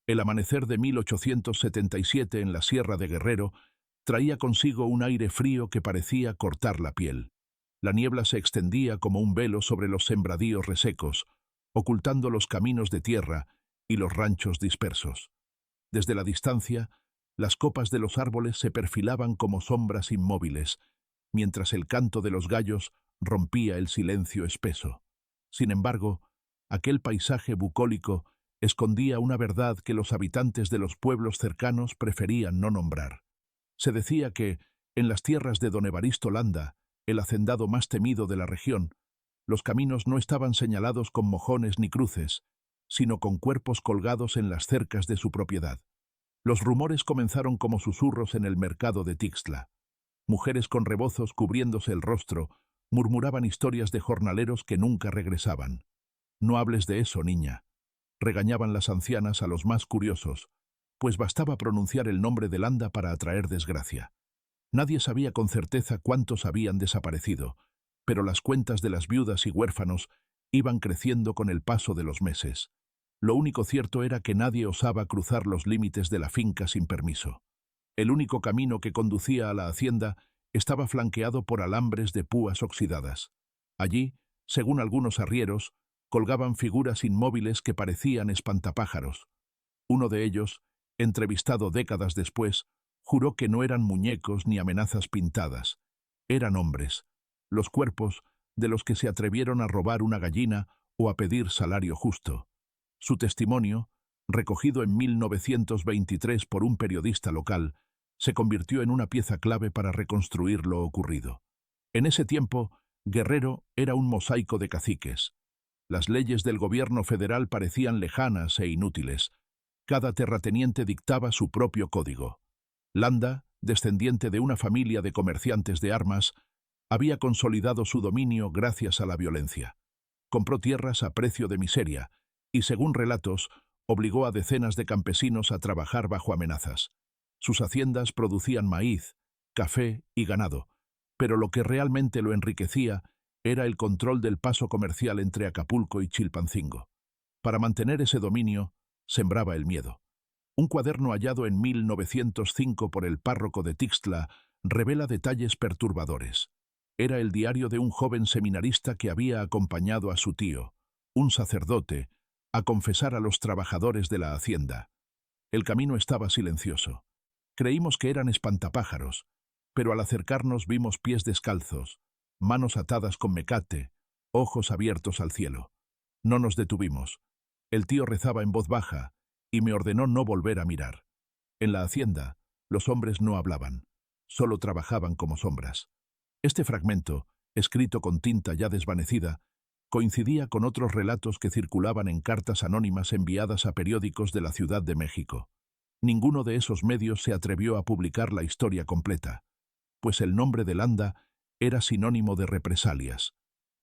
El amanecer de 1877 en la Sierra de Guerrero traía consigo un aire frío que parecía cortar la piel. La niebla se extendía como un velo sobre los sembradíos resecos, ocultando los caminos de tierra y los ranchos dispersos. Desde la distancia, las copas de los árboles se perfilaban como sombras inmóviles, mientras el canto de los gallos rompía el silencio espeso. Sin embargo, aquel paisaje bucólico escondía una verdad que los habitantes de los pueblos cercanos preferían no nombrar. Se decía que, en las tierras de don Evaristo Landa, el hacendado más temido de la región, los caminos no estaban señalados con mojones ni cruces, sino con cuerpos colgados en las cercas de su propiedad. Los rumores comenzaron como susurros en el mercado de Tixtla. Mujeres con rebozos cubriéndose el rostro murmuraban historias de jornaleros que nunca regresaban. «No hables de eso, niña», regañaban las ancianas a los más curiosos, pues bastaba pronunciar el nombre de Landa para atraer desgracia. Nadie sabía con certeza cuántos habían desaparecido, pero las cuentas de las viudas y huérfanos iban creciendo con el paso de los meses. Lo único cierto era que nadie osaba cruzar los límites de la finca sin permiso. El único camino que conducía a la hacienda estaba flanqueado por alambres de púas oxidadas. Allí, según algunos arrieros, colgaban figuras inmóviles que parecían espantapájaros. Uno de ellos, entrevistado décadas después, juró que no eran muñecos ni amenazas pintadas. Eran hombres, los cuerpos de los que se atrevieron a robar una gallina o a pedir salario justo. Su testimonio, recogido en 1923 por un periodista local, se convirtió en una pieza clave para reconstruir lo ocurrido. En ese tiempo, Guerrero era un mosaico de caciques. Las leyes del gobierno federal parecían lejanas e inútiles. Cada terrateniente dictaba su propio código. Landa, descendiente de una familia de comerciantes de armas, había consolidado su dominio gracias a la violencia. Compró tierras a precio de miseria y, según relatos, obligó a decenas de campesinos a trabajar bajo amenazas. Sus haciendas producían maíz, café y ganado, pero lo que realmente lo enriquecía era el control del paso comercial entre Acapulco y Chilpancingo. Para mantener ese dominio, sembraba el miedo. Un cuaderno hallado en 1905 por el párroco de Tixtla revela detalles perturbadores. Era el diario de un joven seminarista que había acompañado a su tío, un sacerdote, a confesar a los trabajadores de la hacienda. El camino estaba silencioso. Creímos que eran espantapájaros, pero al acercarnos vimos pies descalzos, manos atadas con mecate, ojos abiertos al cielo. No nos detuvimos. El tío rezaba en voz baja y me ordenó no volver a mirar. En la hacienda, los hombres no hablaban, solo trabajaban como sombras. Este fragmento, escrito con tinta ya desvanecida, coincidía con otros relatos que circulaban en cartas anónimas enviadas a periódicos de la Ciudad de México. Ninguno de esos medios se atrevió a publicar la historia completa, pues el nombre de Landa era sinónimo de represalias.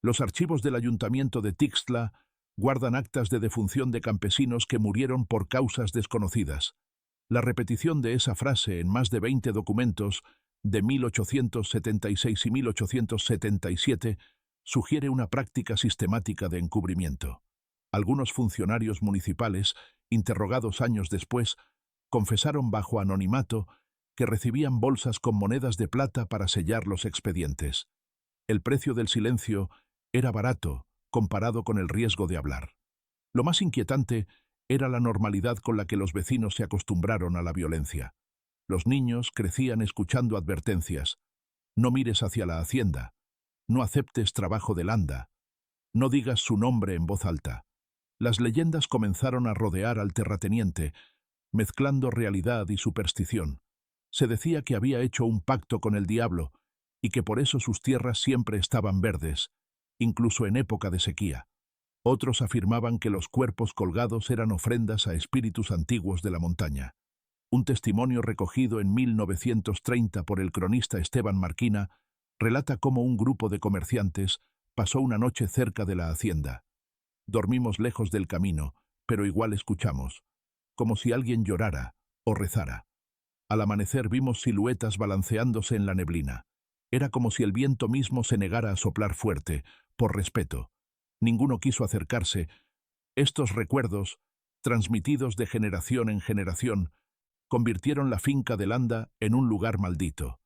Los archivos del Ayuntamiento de Tixtla guardan actas de defunción de campesinos que murieron por causas desconocidas. La repetición de esa frase en más de 20 documentos de 1876 y 1877 sugiere una práctica sistemática de encubrimiento. Algunos funcionarios municipales, interrogados años después, confesaron bajo anonimato que recibían bolsas con monedas de plata para sellar los expedientes. El precio del silencio era barato comparado con el riesgo de hablar. Lo más inquietante era la normalidad con la que los vecinos se acostumbraron a la violencia. Los niños crecían escuchando advertencias: no mires hacia la hacienda, no aceptes trabajo de Landa, no digas su nombre en voz alta. Las leyendas comenzaron a rodear al terrateniente, mezclando realidad y superstición. Se decía que había hecho un pacto con el diablo y que por eso sus tierras siempre estaban verdes, incluso en época de sequía. Otros afirmaban que los cuerpos colgados eran ofrendas a espíritus antiguos de la montaña. Un testimonio recogido en 1930 por el cronista Esteban Marquina relata cómo un grupo de comerciantes pasó una noche cerca de la hacienda. Dormimos lejos del camino, pero igual escuchamos, como si alguien llorara o rezara. Al amanecer vimos siluetas balanceándose en la neblina. Era como si el viento mismo se negara a soplar fuerte, por respeto. Ninguno quiso acercarse. Estos recuerdos transmitidos de generación en generación, convirtieron la finca de Landa en un lugar maldito.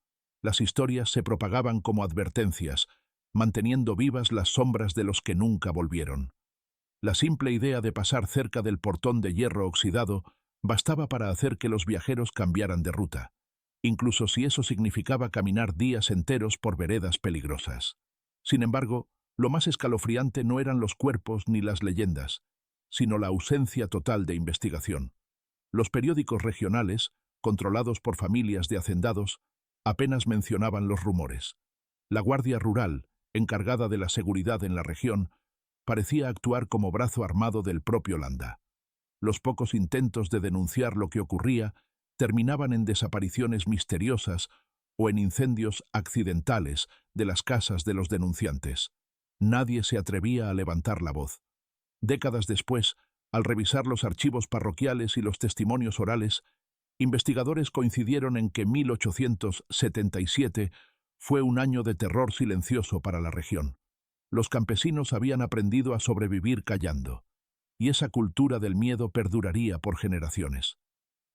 Las historias se propagaban como advertencias, manteniendo vivas las sombras de los que nunca volvieron. La simple idea de pasar cerca del portón de hierro oxidado bastaba para hacer que los viajeros cambiaran de ruta, incluso si eso significaba caminar días enteros por veredas peligrosas. Sin embargo, lo más escalofriante no eran los cuerpos ni las leyendas, sino la ausencia total de investigación. Los periódicos regionales, controlados por familias de hacendados, apenas mencionaban los rumores. La Guardia Rural, encargada de la seguridad en la región, parecía actuar como brazo armado del propio Landa. Los pocos intentos de denunciar lo que ocurría terminaban en desapariciones misteriosas o en incendios accidentales de las casas de los denunciantes. Nadie se atrevía a levantar la voz. Décadas después, al revisar los archivos parroquiales y los testimonios orales, investigadores coincidieron en que 1877 fue un año de terror silencioso para la región. Los campesinos habían aprendido a sobrevivir callando, y esa cultura del miedo perduraría por generaciones.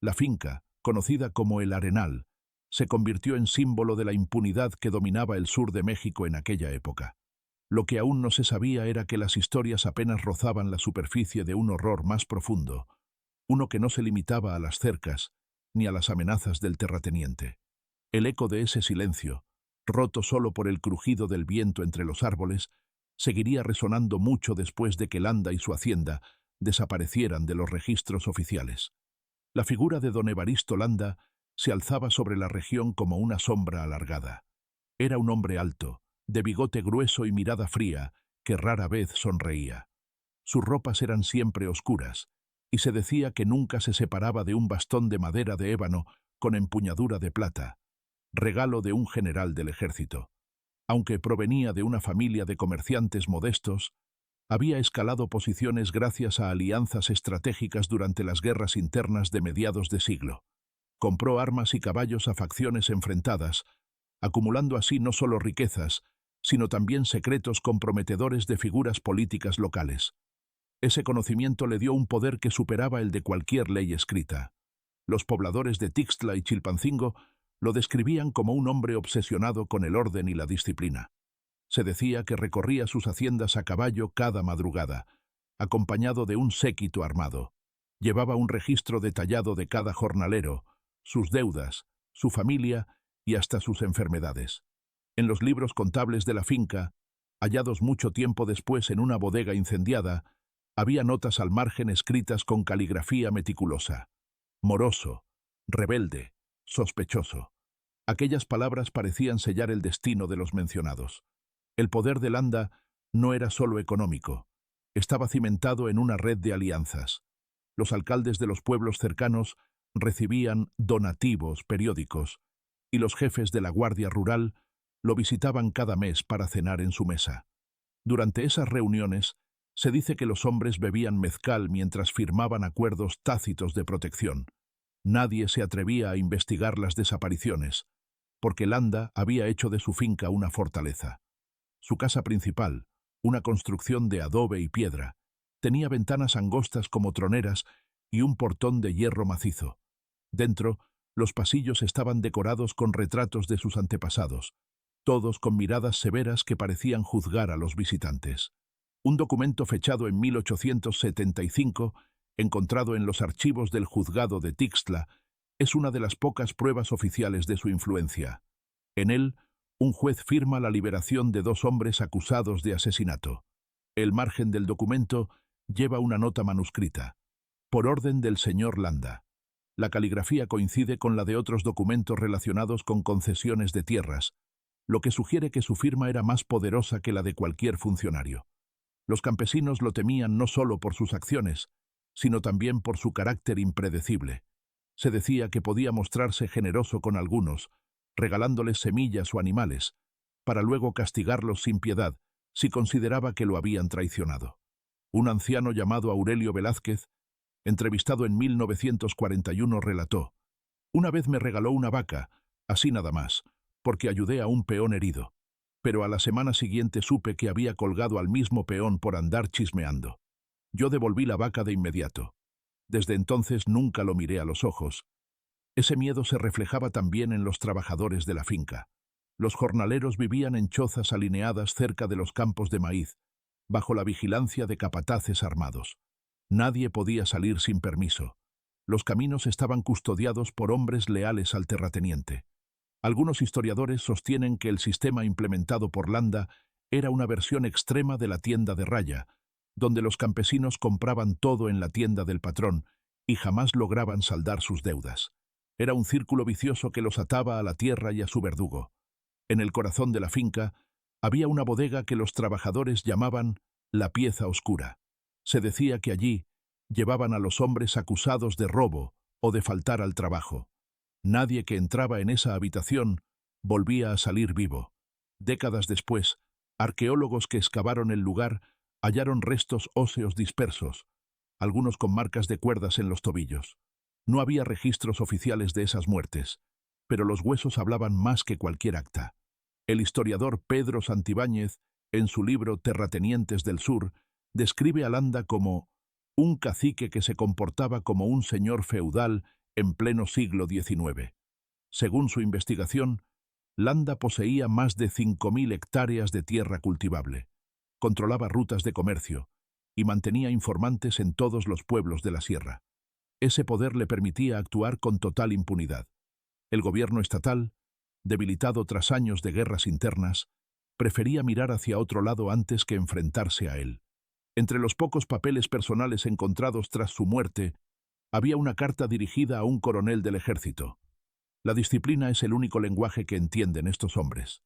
La finca, conocida como El Arenal, se convirtió en símbolo de la impunidad que dominaba el sur de México en aquella época. Lo que aún no se sabía era que las historias apenas rozaban la superficie de un horror más profundo, uno que no se limitaba a las cercas ni a las amenazas del terrateniente. El eco de ese silencio, roto solo por el crujido del viento entre los árboles, seguiría resonando mucho después de que Landa y su hacienda desaparecieran de los registros oficiales. La figura de don Evaristo Landa se alzaba sobre la región como una sombra alargada. Era un hombre alto, de bigote grueso y mirada fría, que rara vez sonreía. Sus ropas eran siempre oscuras, y se decía que nunca se separaba de un bastón de madera de ébano con empuñadura de plata, regalo de un general del ejército. Aunque provenía de una familia de comerciantes modestos, había escalado posiciones gracias a alianzas estratégicas durante las guerras internas de mediados de siglo. Compró armas y caballos a facciones enfrentadas, acumulando así no solo riquezas, sino también secretos comprometedores de figuras políticas locales. Ese conocimiento le dio un poder que superaba el de cualquier ley escrita. Los pobladores de Tixtla y Chilpancingo lo describían como un hombre obsesionado con el orden y la disciplina. Se decía que recorría sus haciendas a caballo cada madrugada, acompañado de un séquito armado. Llevaba un registro detallado de cada jornalero, sus deudas, su familia y hasta sus enfermedades. En los libros contables de la finca, hallados mucho tiempo después en una bodega incendiada, había notas al margen escritas con caligrafía meticulosa. Moroso, rebelde, sospechoso. Aquellas palabras parecían sellar el destino de los mencionados. El poder de Landa no era solo económico, estaba cimentado en una red de alianzas. Los alcaldes de los pueblos cercanos recibían donativos periódicos, y los jefes de la Guardia Rural lo visitaban cada mes para cenar en su mesa. Durante esas reuniones, se dice que los hombres bebían mezcal mientras firmaban acuerdos tácitos de protección. Nadie se atrevía a investigar las desapariciones, porque Landa había hecho de su finca una fortaleza. Su casa principal, una construcción de adobe y piedra, tenía ventanas angostas como troneras y un portón de hierro macizo. Dentro, los pasillos estaban decorados con retratos de sus antepasados, todos con miradas severas que parecían juzgar a los visitantes. Un documento fechado en 1875, encontrado en los archivos del juzgado de Tixtla, es una de las pocas pruebas oficiales de su influencia. En él, un juez firma la liberación de 2 hombres acusados de asesinato. El margen del documento lleva una nota manuscrita, por orden del señor Landa. La caligrafía coincide con la de otros documentos relacionados con concesiones de tierras, lo que sugiere que su firma era más poderosa que la de cualquier funcionario. Los campesinos lo temían no solo por sus acciones, sino también por su carácter impredecible. Se decía que podía mostrarse generoso con algunos, regalándoles semillas o animales, para luego castigarlos sin piedad si consideraba que lo habían traicionado. Un anciano llamado Aurelio Velázquez, entrevistado en 1941, relató: «Una vez me regaló una vaca, así nada más, porque ayudé a un peón herido, pero a la semana siguiente supe que había colgado al mismo peón por andar chismeando. Yo devolví la vaca de inmediato. Desde entonces nunca lo miré a los ojos. Ese miedo se reflejaba también en los trabajadores de la finca. Los jornaleros vivían en chozas alineadas cerca de los campos de maíz, bajo la vigilancia de capataces armados. Nadie podía salir sin permiso. Los caminos estaban custodiados por hombres leales al terrateniente. Algunos historiadores sostienen que el sistema implementado por Landa era una versión extrema de la tienda de raya, donde los campesinos compraban todo en la tienda del patrón y jamás lograban saldar sus deudas. Era un círculo vicioso que los ataba a la tierra y a su verdugo. En el corazón de la finca había una bodega que los trabajadores llamaban la pieza oscura. Se decía que allí llevaban a los hombres acusados de robo o de faltar al trabajo. Nadie que entraba en esa habitación volvía a salir vivo. Décadas después, arqueólogos que excavaron el lugar hallaron restos óseos dispersos, algunos con marcas de cuerdas en los tobillos. No había registros oficiales de esas muertes, pero los huesos hablaban más que cualquier acta. El historiador Pedro Santibáñez, en su libro Terratenientes del Sur, describe a Landa como un cacique que se comportaba como un señor feudal en pleno siglo XIX. Según su investigación, Landa poseía más de 5.000 hectáreas de tierra cultivable, controlaba rutas de comercio y mantenía informantes en todos los pueblos de la sierra. Ese poder le permitía actuar con total impunidad. El gobierno estatal, debilitado tras años de guerras internas, prefería mirar hacia otro lado antes que enfrentarse a él. Entre los pocos papeles personales encontrados tras su muerte, había una carta dirigida a un coronel del ejército. La disciplina es el único lenguaje que entienden estos hombres.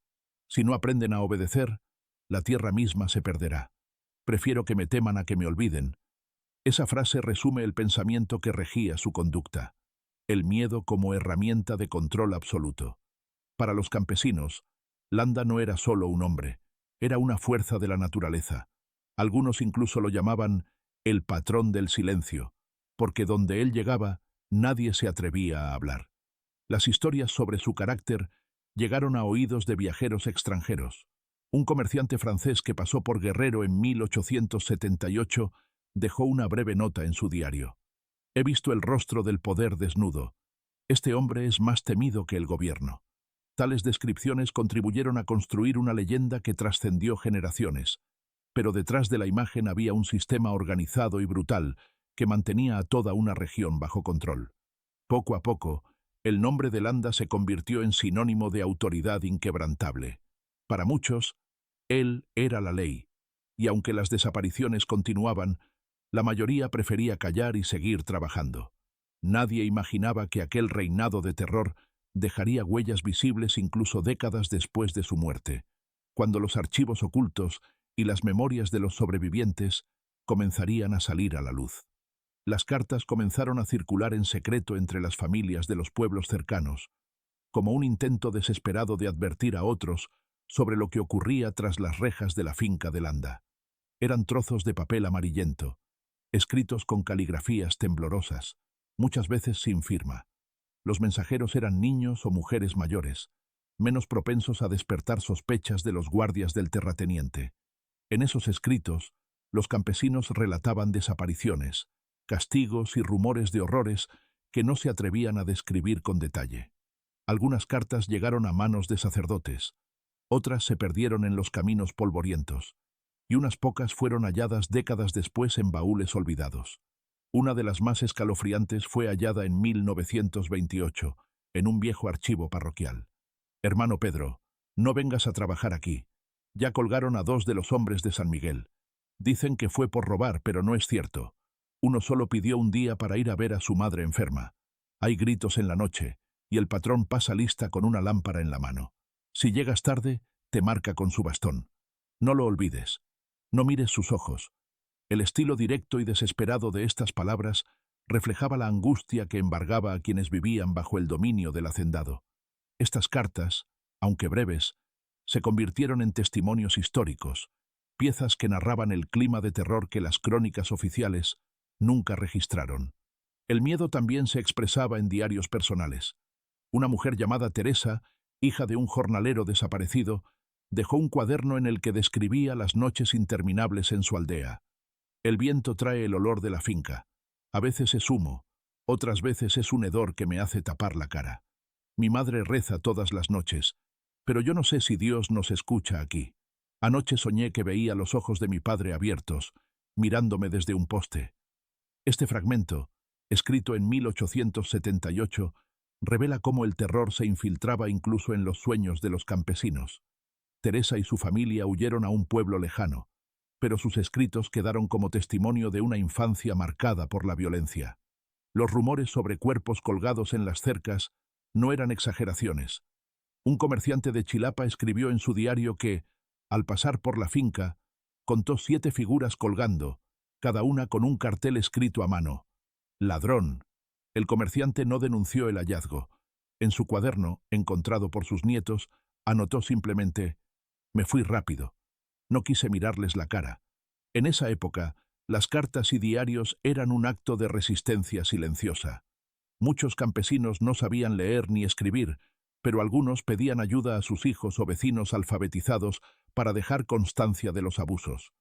Si no aprenden a obedecer, la tierra misma se perderá. Prefiero que me teman a que me olviden. Esa frase resume el pensamiento que regía su conducta. El miedo como herramienta de control absoluto. Para los campesinos, Landa no era solo un hombre, era una fuerza de la naturaleza. Algunos incluso lo llamaban el patrón del silencio, porque donde él llegaba, nadie se atrevía a hablar. Las historias sobre su carácter llegaron a oídos de viajeros extranjeros. Un comerciante francés que pasó por Guerrero en 1878 dejó una breve nota en su diario. He visto el rostro del poder desnudo. Este hombre es más temido que el gobierno. Tales descripciones contribuyeron a construir una leyenda que trascendió generaciones, pero detrás de la imagen había un sistema organizado y brutal que mantenía a toda una región bajo control. Poco a poco, el nombre de Landa se convirtió en sinónimo de autoridad inquebrantable. Para muchos, él era la ley, y aunque las desapariciones continuaban, la mayoría prefería callar y seguir trabajando. Nadie imaginaba que aquel reinado de terror dejaría huellas visibles incluso décadas después de su muerte, cuando los archivos ocultos y las memorias de los sobrevivientes comenzarían a salir a la luz. Las cartas comenzaron a circular en secreto entre las familias de los pueblos cercanos, como un intento desesperado de advertir a otros sobre lo que ocurría tras las rejas de la finca de Landa. Eran trozos de papel amarillento, escritos con caligrafías temblorosas, muchas veces sin firma. Los mensajeros eran niños o mujeres mayores, menos propensos a despertar sospechas de los guardias del terrateniente. En esos escritos, los campesinos relataban desapariciones, castigos y rumores de horrores que no se atrevían a describir con detalle. Algunas cartas llegaron a manos de sacerdotes, otras se perdieron en los caminos polvorientos, y unas pocas fueron halladas décadas después en baúles olvidados. Una de las más escalofriantes fue hallada en 1928, en un viejo archivo parroquial. Hermano Pedro, no vengas a trabajar aquí. Ya colgaron a 2 de los hombres de San Miguel. Dicen que fue por robar, pero no es cierto. Uno solo pidió un día para ir a ver a su madre enferma. Hay gritos en la noche, y el patrón pasa lista con una lámpara en la mano. Si llegas tarde, te marca con su bastón. No lo olvides. No mires sus ojos. El estilo directo y desesperado de estas palabras reflejaba la angustia que embargaba a quienes vivían bajo el dominio del hacendado. Estas cartas, aunque breves, se convirtieron en testimonios históricos, piezas que narraban el clima de terror que las crónicas oficiales nunca registraron. El miedo también se expresaba en diarios personales. Una mujer llamada Teresa, hija de un jornalero desaparecido, dejó un cuaderno en el que describía las noches interminables en su aldea. El viento trae el olor de la finca. A veces es humo, otras veces es un hedor que me hace tapar la cara. Mi madre reza todas las noches, pero yo no sé si Dios nos escucha aquí. Anoche soñé que veía los ojos de mi padre abiertos, mirándome desde un poste. Este fragmento, escrito en 1878, revela cómo el terror se infiltraba incluso en los sueños de los campesinos. Teresa y su familia huyeron a un pueblo lejano, pero sus escritos quedaron como testimonio de una infancia marcada por la violencia. Los rumores sobre cuerpos colgados en las cercas no eran exageraciones. Un comerciante de Chilapa escribió en su diario que, al pasar por la finca, contó 7 figuras colgando, cada una con un cartel escrito a mano. «Ladrón». El comerciante no denunció el hallazgo. En su cuaderno, encontrado por sus nietos, anotó simplemente: «Me fui rápido. No quise mirarles la cara». En esa época, las cartas y diarios eran un acto de resistencia silenciosa. Muchos campesinos no sabían leer ni escribir, pero algunos pedían ayuda a sus hijos o vecinos alfabetizados para dejar constancia de los abusos.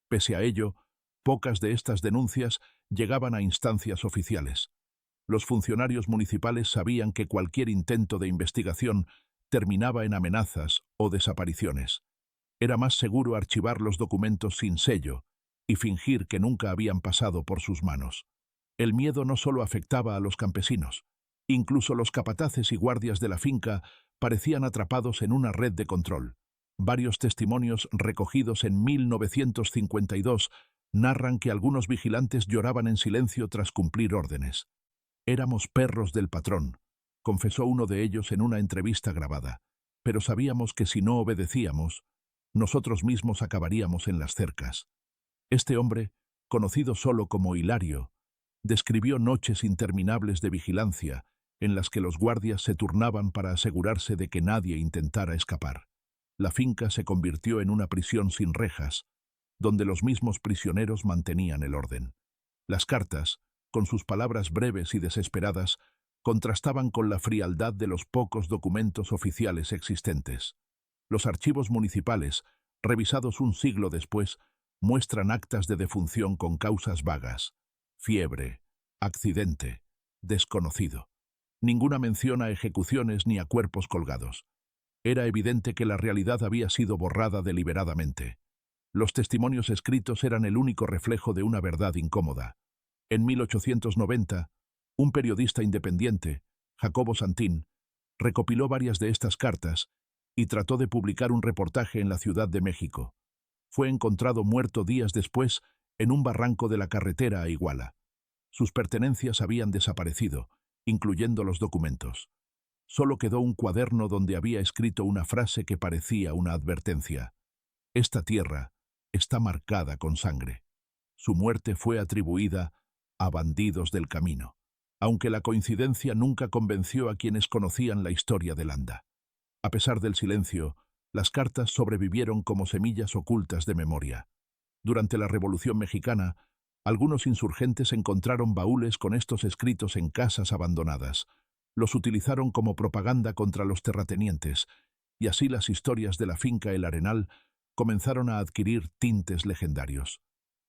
Pese a ello, pocas de estas denuncias llegaban a instancias oficiales. Los funcionarios municipales sabían que cualquier intento de investigación terminaba en amenazas o desapariciones. Era más seguro archivar los documentos sin sello y fingir que nunca habían pasado por sus manos. El miedo no solo afectaba a los campesinos. Incluso los capataces y guardias de la finca parecían atrapados en una red de control. Varios testimonios recogidos en 1952 narran que algunos vigilantes lloraban en silencio tras cumplir órdenes. «Éramos perros del patrón», confesó uno de ellos en una entrevista grabada, «pero sabíamos que si no obedecíamos, nosotros mismos acabaríamos en las cercas». Este hombre, conocido solo como Hilario, describió noches interminables de vigilancia en las que los guardias se turnaban para asegurarse de que nadie intentara escapar. La finca se convirtió en una prisión sin rejas, donde los mismos prisioneros mantenían el orden. Las cartas, con sus palabras breves y desesperadas, contrastaban con la frialdad de los pocos documentos oficiales existentes. Los archivos municipales, revisados un siglo después, muestran actas de defunción con causas vagas: fiebre, accidente, desconocido. Ninguna mención a ejecuciones ni a cuerpos colgados. Era evidente que la realidad había sido borrada deliberadamente. Los testimonios escritos eran el único reflejo de una verdad incómoda. En 1890, un periodista independiente, Jacobo Santín, recopiló varias de estas cartas y trató de publicar un reportaje en la Ciudad de México. Fue encontrado muerto días después en un barranco de la carretera a Iguala. Sus pertenencias habían desaparecido, incluyendo los documentos. Solo quedó un cuaderno donde había escrito una frase que parecía una advertencia: «Esta tierra está marcada con sangre». Su muerte fue atribuida a bandidos del camino, aunque la coincidencia nunca convenció a quienes conocían la historia de Landa. A pesar del silencio, las cartas sobrevivieron como semillas ocultas de memoria. Durante la Revolución Mexicana, algunos insurgentes encontraron baúles con estos escritos en casas abandonadas. Los utilizaron como propaganda contra los terratenientes, y así las historias de la finca El Arenal comenzaron a adquirir tintes legendarios.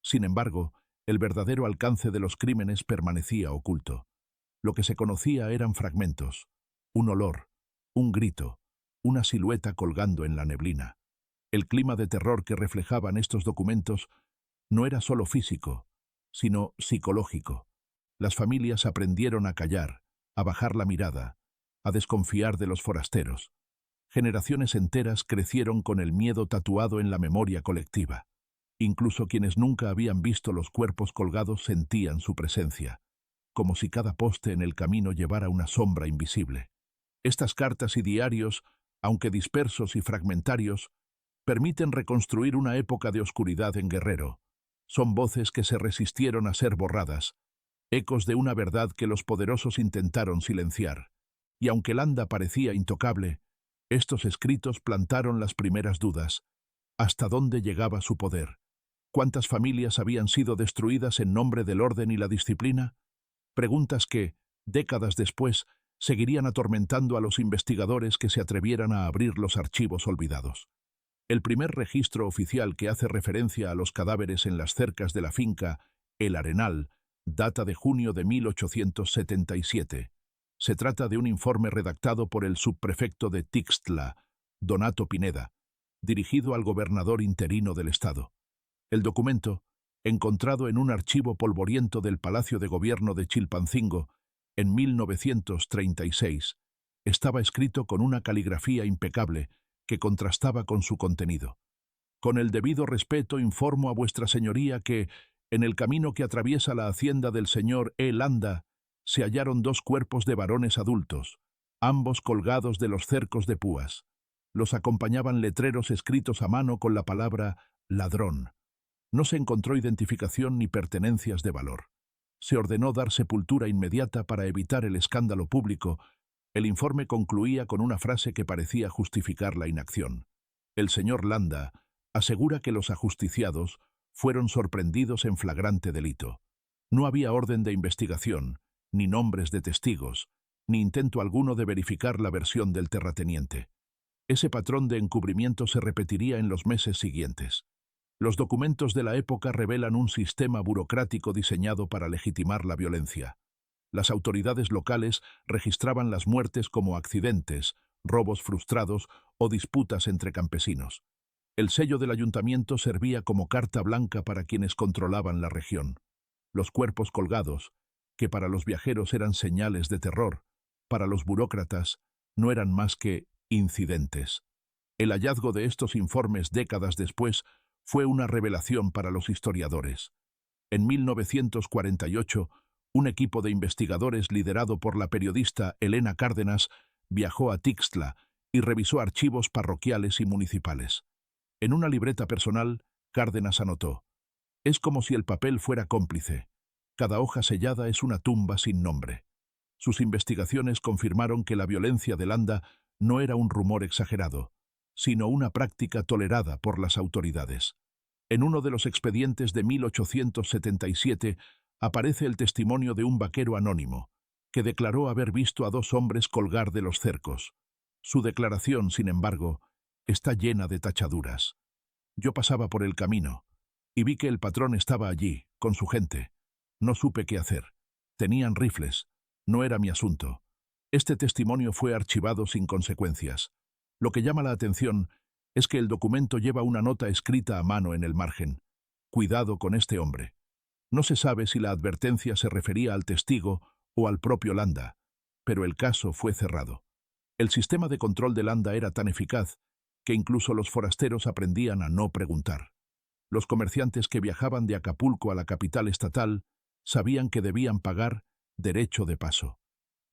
Sin embargo, el verdadero alcance de los crímenes permanecía oculto. Lo que se conocía eran fragmentos, un olor, un grito, una silueta colgando en la neblina. El clima de terror que reflejaban estos documentos no era solo físico, sino psicológico. Las familias aprendieron a callar, a bajar la mirada, a desconfiar de los forasteros. Generaciones enteras crecieron con el miedo tatuado en la memoria colectiva. Incluso quienes nunca habían visto los cuerpos colgados sentían su presencia, como si cada poste en el camino llevara una sombra invisible. Estas cartas y diarios, aunque dispersos y fragmentarios, permiten reconstruir una época de oscuridad en Guerrero. Son voces que se resistieron a ser borradas, ecos de una verdad que los poderosos intentaron silenciar. Y aunque Landa parecía intocable, estos escritos plantaron las primeras dudas. ¿Hasta dónde llegaba su poder? ¿Cuántas familias habían sido destruidas en nombre del orden y la disciplina? Preguntas que, décadas después, seguirían atormentando a los investigadores que se atrevieran a abrir los archivos olvidados. El primer registro oficial que hace referencia a los cadáveres en las cercas de la finca El Arenal Data de junio de 1877. Se trata de un informe redactado por el subprefecto de Tixtla, Donato Pineda, dirigido al gobernador interino del estado. El documento, encontrado en un archivo polvoriento del Palacio de Gobierno de Chilpancingo en 1936, estaba escrito con una caligrafía impecable que contrastaba con su contenido. Con el debido respeto informo a vuestra señoría que, en el camino que atraviesa la hacienda del señor E. Landa, se hallaron 2 cuerpos de varones adultos, ambos colgados de los cercos de púas. Los acompañaban letreros escritos a mano con la palabra ladrón. No se encontró identificación ni pertenencias de valor. Se ordenó dar sepultura inmediata para evitar el escándalo público. El informe concluía con una frase que parecía justificar la inacción. El señor Landa asegura que los ajusticiados fueron sorprendidos en flagrante delito. No había orden de investigación, ni nombres de testigos, ni intento alguno de verificar la versión del terrateniente. Ese patrón de encubrimiento se repetiría en los meses siguientes. Los documentos de la época revelan un sistema burocrático diseñado para legitimar la violencia. Las autoridades locales registraban las muertes como accidentes, robos frustrados o disputas entre campesinos. El sello del ayuntamiento servía como carta blanca para quienes controlaban la región. Los cuerpos colgados, que para los viajeros eran señales de terror, para los burócratas no eran más que incidentes. El hallazgo de estos informes décadas después fue una revelación para los historiadores. En 1948, un equipo de investigadores liderado por la periodista Elena Cárdenas viajó a Tixtla y revisó archivos parroquiales y municipales. En una libreta personal, Cárdenas anotó: «Es como si el papel fuera cómplice. Cada hoja sellada es una tumba sin nombre». Sus investigaciones confirmaron que la violencia de Landa no era un rumor exagerado, sino una práctica tolerada por las autoridades. En uno de los expedientes de 1877 aparece el testimonio de un vaquero anónimo, que declaró haber visto a 2 hombres colgar de los cercos. Su declaración, sin embargo, está llena de tachaduras. Yo pasaba por el camino y vi que el patrón estaba allí, con su gente. No supe qué hacer. Tenían rifles. No era mi asunto. Este testimonio fue archivado sin consecuencias. Lo que llama la atención es que el documento lleva una nota escrita a mano en el margen: «Cuidado con este hombre». No se sabe si la advertencia se refería al testigo o al propio Landa, pero el caso fue cerrado. El sistema de control de Landa era tan eficaz que incluso los forasteros aprendían a no preguntar. Los comerciantes que viajaban de Acapulco a la capital estatal sabían que debían pagar derecho de paso.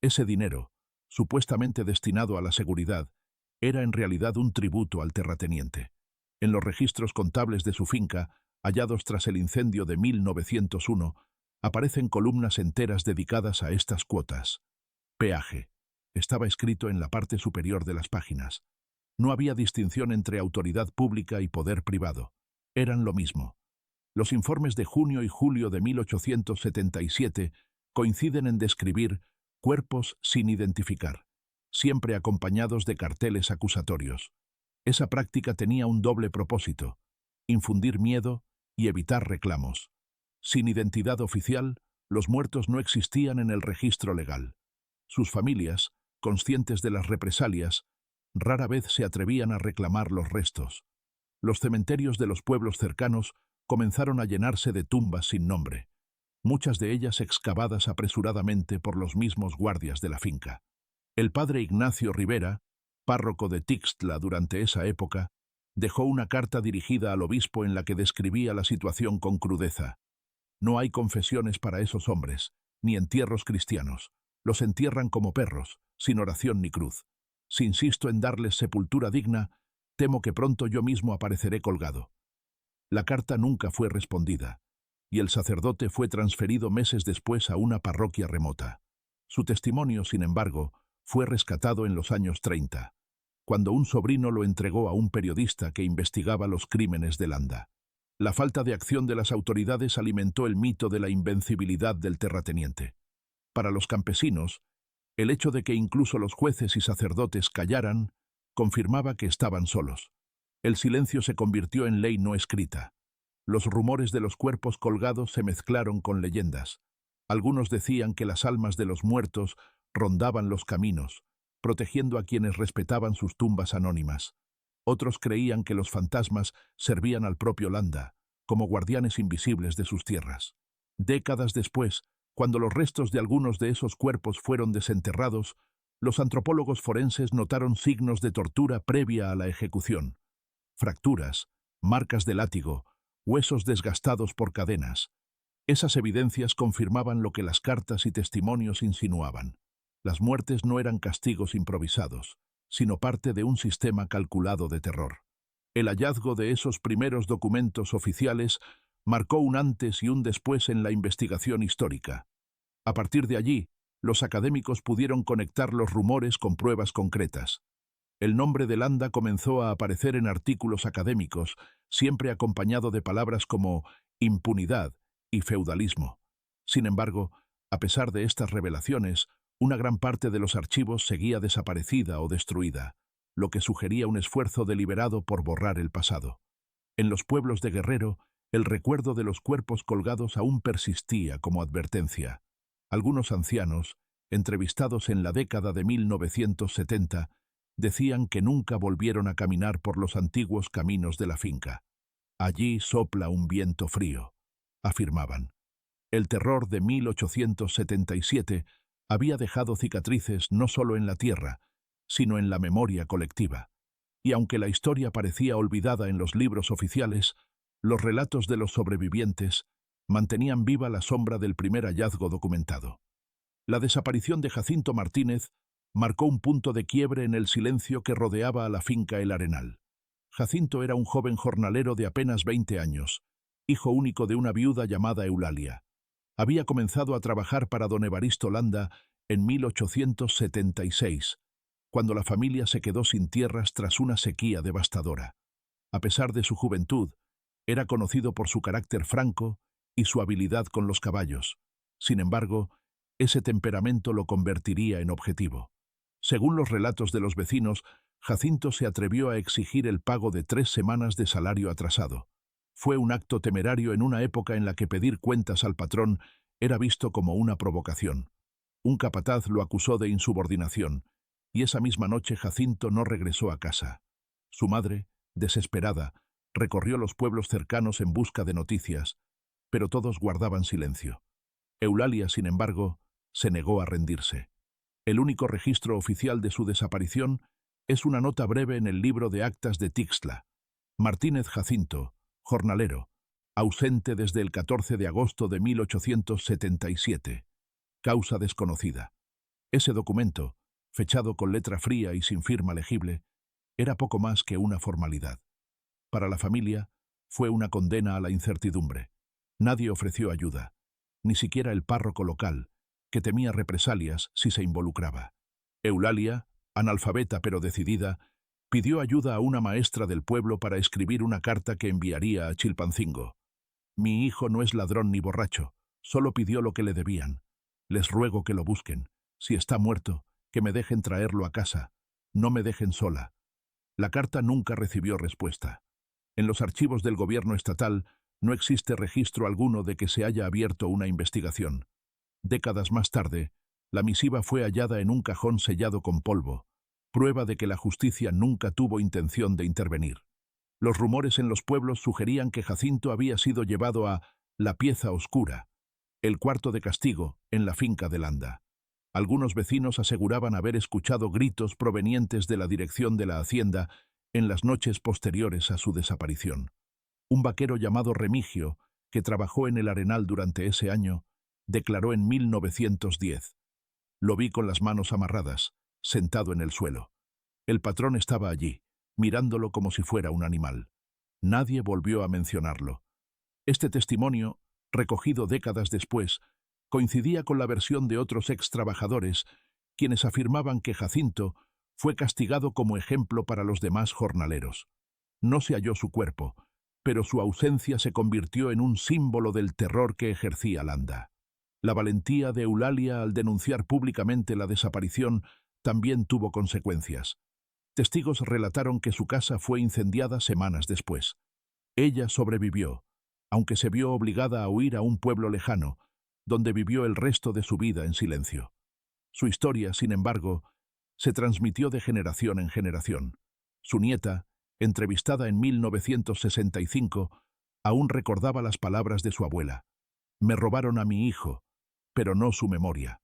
Ese dinero, supuestamente destinado a la seguridad, era en realidad un tributo al terrateniente. En los registros contables de su finca, hallados tras el incendio de 1901, aparecen columnas enteras dedicadas a estas cuotas. Peaje. Estaba escrito en la parte superior de las páginas. No había distinción entre autoridad pública y poder privado. Eran lo mismo. Los informes de junio y julio de 1877 coinciden en describir cuerpos sin identificar, siempre acompañados de carteles acusatorios. Esa práctica tenía un doble propósito: infundir miedo y evitar reclamos. Sin identidad oficial, los muertos no existían en el registro legal. Sus familias, conscientes de las represalias, rara vez se atrevían a reclamar los restos. Los cementerios de los pueblos cercanos comenzaron a llenarse de tumbas sin nombre, muchas de ellas excavadas apresuradamente por los mismos guardias de la finca. El padre Ignacio Rivera, párroco de Tixtla durante esa época, dejó una carta dirigida al obispo en la que describía la situación con crudeza. «No hay confesiones para esos hombres, ni entierros cristianos. Los entierran como perros, sin oración ni cruz. Si insisto en darles sepultura digna, temo que pronto yo mismo apareceré colgado». La carta nunca fue respondida, y el sacerdote fue transferido meses después a una parroquia remota. Su testimonio, sin embargo, fue rescatado en los años 30, cuando un sobrino lo entregó a un periodista que investigaba los crímenes de Landa. La falta de acción de las autoridades alimentó el mito de la invencibilidad del terrateniente. Para los campesinos, el hecho de que incluso los jueces y sacerdotes callaran confirmaba que estaban solos. El silencio se convirtió en ley no escrita. Los rumores de los cuerpos colgados se mezclaron con leyendas. Algunos decían que las almas de los muertos rondaban los caminos, protegiendo a quienes respetaban sus tumbas anónimas. Otros creían que los fantasmas servían al propio Landa, como guardianes invisibles de sus tierras. Décadas después, cuando los restos de algunos de esos cuerpos fueron desenterrados, los antropólogos forenses notaron signos de tortura previa a la ejecución. Fracturas, marcas de látigo, huesos desgastados por cadenas. Esas evidencias confirmaban lo que las cartas y testimonios insinuaban. Las muertes no eran castigos improvisados, sino parte de un sistema calculado de terror. El hallazgo de esos primeros documentos oficiales marcó un antes y un después en la investigación histórica. A partir de allí, los académicos pudieron conectar los rumores con pruebas concretas. El nombre de Landa comenzó a aparecer en artículos académicos, siempre acompañado de palabras como impunidad y feudalismo. Sin embargo, a pesar de estas revelaciones, una gran parte de los archivos seguía desaparecida o destruida, lo que sugería un esfuerzo deliberado por borrar el pasado. En los pueblos de Guerrero, el recuerdo de los cuerpos colgados aún persistía como advertencia. Algunos ancianos, entrevistados en la década de 1970, decían que nunca volvieron a caminar por los antiguos caminos de la finca. Allí sopla un viento frío, afirmaban. El terror de 1877 había dejado cicatrices no solo en la tierra, sino en la memoria colectiva. Y aunque la historia parecía olvidada en los libros oficiales, los relatos de los sobrevivientes mantenían viva la sombra del primer hallazgo documentado. La desaparición de Jacinto Martínez marcó un punto de quiebre en el silencio que rodeaba a la finca El Arenal. Jacinto era un joven jornalero de apenas 20 años, hijo único de una viuda llamada Eulalia. Había comenzado a trabajar para don Evaristo Landa en 1876, cuando la familia se quedó sin tierras tras una sequía devastadora. A pesar de su juventud, era conocido por su carácter franco y su habilidad con los caballos. Sin embargo, ese temperamento lo convertiría en objetivo. Según los relatos de los vecinos, Jacinto se atrevió a exigir el pago de 3 semanas de salario atrasado. Fue un acto temerario en una época en la que pedir cuentas al patrón era visto como una provocación. Un capataz lo acusó de insubordinación, y esa misma noche Jacinto no regresó a casa. Su madre, desesperada, recorrió los pueblos cercanos en busca de noticias, pero todos guardaban silencio. Eulalia, sin embargo, se negó a rendirse. El único registro oficial de su desaparición es una nota breve en el libro de actas de Tixtla. Martínez Jacinto, jornalero, ausente desde el 14 de agosto de 1877. Causa desconocida. Ese documento, fechado con letra fría y sin firma legible, era poco más que una formalidad. Para la familia, fue una condena a la incertidumbre. Nadie ofreció ayuda, ni siquiera el párroco local, que temía represalias si se involucraba. Eulalia, analfabeta pero decidida, pidió ayuda a una maestra del pueblo para escribir una carta que enviaría a Chilpancingo. Mi hijo no es ladrón ni borracho, solo pidió lo que le debían. Les ruego que lo busquen. Si está muerto, que me dejen traerlo a casa. No me dejen sola. La carta nunca recibió respuesta. En los archivos del gobierno estatal no existe registro alguno de que se haya abierto una investigación. Décadas más tarde, la misiva fue hallada en un cajón sellado con polvo, prueba de que la justicia nunca tuvo intención de intervenir. Los rumores en los pueblos sugerían que Jacinto había sido llevado a la pieza oscura, el cuarto de castigo, en la finca de Landa. Algunos vecinos aseguraban haber escuchado gritos provenientes de la dirección de la hacienda en las noches posteriores a su desaparición. Un vaquero llamado Remigio, que trabajó en el Arenal durante ese año, declaró en 1910. Lo vi con las manos amarradas, sentado en el suelo. El patrón estaba allí, mirándolo como si fuera un animal. Nadie volvió a mencionarlo. Este testimonio, recogido décadas después, coincidía con la versión de otros ex-trabajadores, quienes afirmaban que Jacinto fue castigado como ejemplo para los demás jornaleros. No se halló su cuerpo, pero su ausencia se convirtió en un símbolo del terror que ejercía Landa. La valentía de Eulalia al denunciar públicamente la desaparición también tuvo consecuencias. Testigos relataron que su casa fue incendiada semanas después. Ella sobrevivió, aunque se vio obligada a huir a un pueblo lejano, donde vivió el resto de su vida en silencio. Su historia, sin embargo, se transmitió de generación en generación. Su nieta, entrevistada en 1965, aún recordaba las palabras de su abuela. Me robaron a mi hijo, pero no su memoria.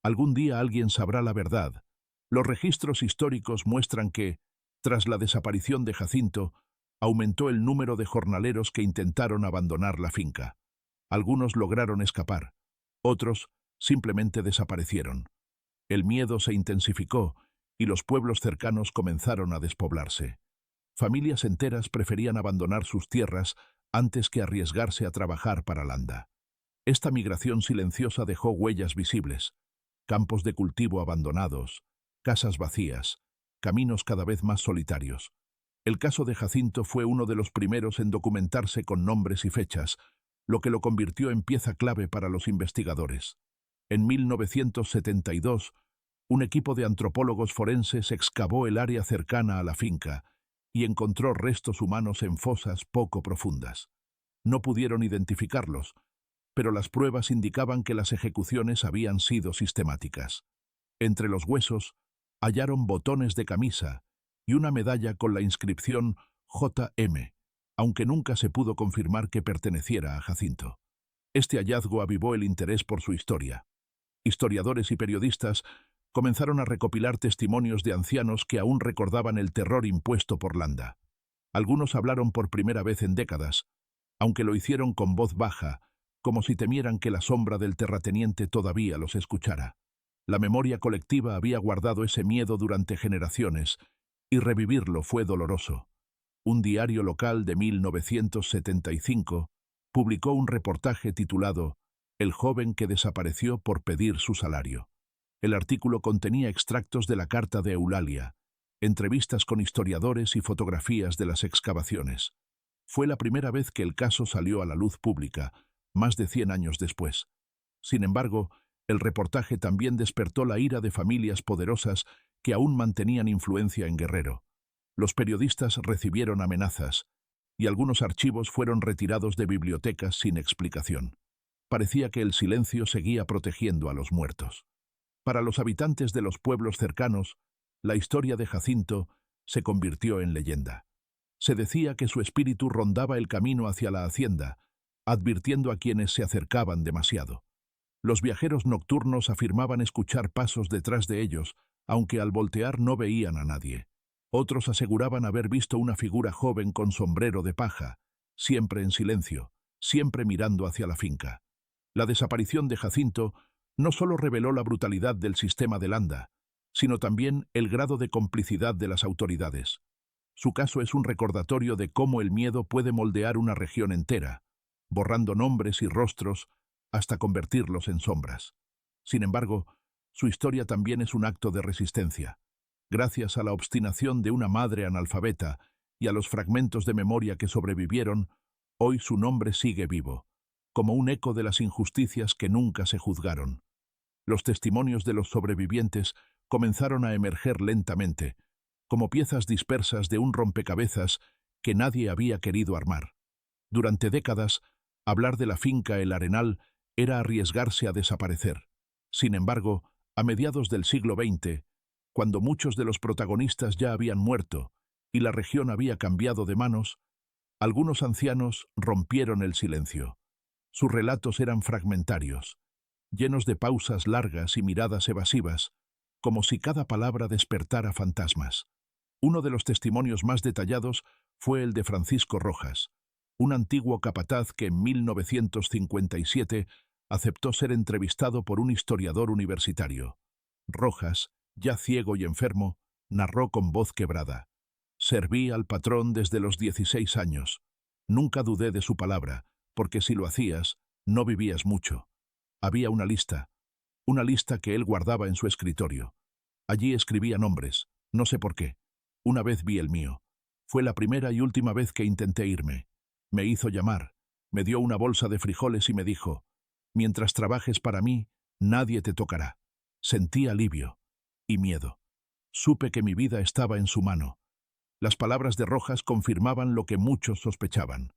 Algún día alguien sabrá la verdad. Los registros históricos muestran que, tras la desaparición de Jacinto, aumentó el número de jornaleros que intentaron abandonar la finca. Algunos lograron escapar, otros simplemente desaparecieron. El miedo se intensificó y los pueblos cercanos comenzaron a despoblarse. Familias enteras preferían abandonar sus tierras antes que arriesgarse a trabajar para Landa. Esta migración silenciosa dejó huellas visibles: campos de cultivo abandonados, casas vacías, caminos cada vez más solitarios. El caso de Jacinto fue uno de los primeros en documentarse con nombres y fechas, lo que lo convirtió en pieza clave para los investigadores. En 1972, un equipo de antropólogos forenses excavó el área cercana a la finca y encontró restos humanos en fosas poco profundas. No pudieron identificarlos, pero las pruebas indicaban que las ejecuciones habían sido sistemáticas. Entre los huesos, hallaron botones de camisa y una medalla con la inscripción JM, aunque nunca se pudo confirmar que perteneciera a Jacinto. Este hallazgo avivó el interés por su historia. Historiadores y periodistas comenzaron a recopilar testimonios de ancianos que aún recordaban el terror impuesto por Landa. Algunos hablaron por primera vez en décadas, aunque lo hicieron con voz baja, como si temieran que la sombra del terrateniente todavía los escuchara. La memoria colectiva había guardado ese miedo durante generaciones, y revivirlo fue doloroso. Un diario local de 1975 publicó un reportaje titulado «El joven que desapareció por pedir su salario». El artículo contenía extractos de la carta de Eulalia, entrevistas con historiadores y fotografías de las excavaciones. Fue la primera vez que el caso salió a la luz pública, más de 100 años después. Sin embargo, el reportaje también despertó la ira de familias poderosas que aún mantenían influencia en Guerrero. Los periodistas recibieron amenazas, y algunos archivos fueron retirados de bibliotecas sin explicación. Parecía que el silencio seguía protegiendo a los muertos. Para los habitantes de los pueblos cercanos, la historia de Jacinto se convirtió en leyenda. Se decía que su espíritu rondaba el camino hacia la hacienda, advirtiendo a quienes se acercaban demasiado. Los viajeros nocturnos afirmaban escuchar pasos detrás de ellos, aunque al voltear no veían a nadie. Otros aseguraban haber visto una figura joven con sombrero de paja, siempre en silencio, siempre mirando hacia la finca. La desaparición de Jacinto no solo reveló la brutalidad del sistema de Landa, sino también el grado de complicidad de las autoridades. Su caso es un recordatorio de cómo el miedo puede moldear una región entera, borrando nombres y rostros hasta convertirlos en sombras. Sin embargo, su historia también es un acto de resistencia. Gracias a la obstinación de una madre analfabeta y a los fragmentos de memoria que sobrevivieron, hoy su nombre sigue vivo, como un eco de las injusticias que nunca se juzgaron. Los testimonios de los sobrevivientes comenzaron a emerger lentamente, como piezas dispersas de un rompecabezas que nadie había querido armar. Durante décadas, hablar de la finca El Arenal era arriesgarse a desaparecer. Sin embargo, a mediados del siglo XX, cuando muchos de los protagonistas ya habían muerto y la región había cambiado de manos, algunos ancianos rompieron el silencio. Sus relatos eran fragmentarios, llenos de pausas largas y miradas evasivas, como si cada palabra despertara fantasmas. Uno de los testimonios más detallados fue el de Francisco Rojas, un antiguo capataz que en 1957 aceptó ser entrevistado por un historiador universitario. Rojas, ya ciego y enfermo, narró con voz quebrada: «Serví al patrón desde los 16 años. Nunca dudé de su palabra, porque si lo hacías, no vivías mucho. Había una lista que él guardaba en su escritorio. Allí escribía nombres, no sé por qué. Una vez vi el mío. Fue la primera y última vez que intenté irme. Me hizo llamar, me dio una bolsa de frijoles y me dijo: mientras trabajes para mí, nadie te tocará». Sentí alivio y miedo. Supe que mi vida estaba en su mano. Las palabras de Rojas confirmaban lo que muchos sospechaban.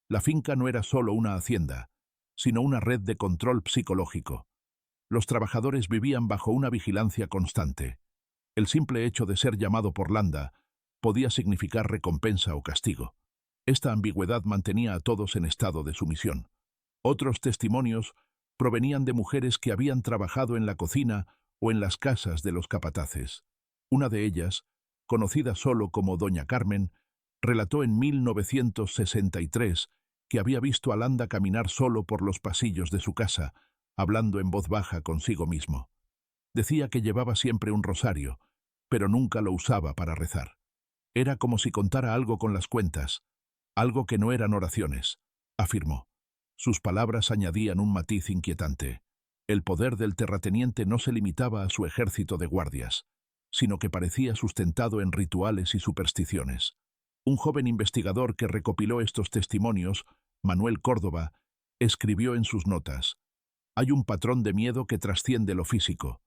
La finca no era solo una hacienda, sino una red de control psicológico. Los trabajadores vivían bajo una vigilancia constante. El simple hecho de ser llamado por Landa podía significar recompensa o castigo. Esta ambigüedad mantenía a todos en estado de sumisión. Otros testimonios provenían de mujeres que habían trabajado en la cocina o en las casas de los capataces. Una de ellas, conocida solo como Doña Carmen, relató en 1963 que había visto a Landa caminar solo por los pasillos de su casa, hablando en voz baja consigo mismo. Decía que llevaba siempre un rosario, pero nunca lo usaba para rezar. Era como si contara algo con las cuentas, algo que no eran oraciones, afirmó. Sus palabras añadían un matiz inquietante. El poder del terrateniente no se limitaba a su ejército de guardias, sino que parecía sustentado en rituales y supersticiones. Un joven investigador que recopiló estos testimonios, Manuel Córdoba, escribió en sus notas: «Hay un patrón de miedo que trasciende lo físico.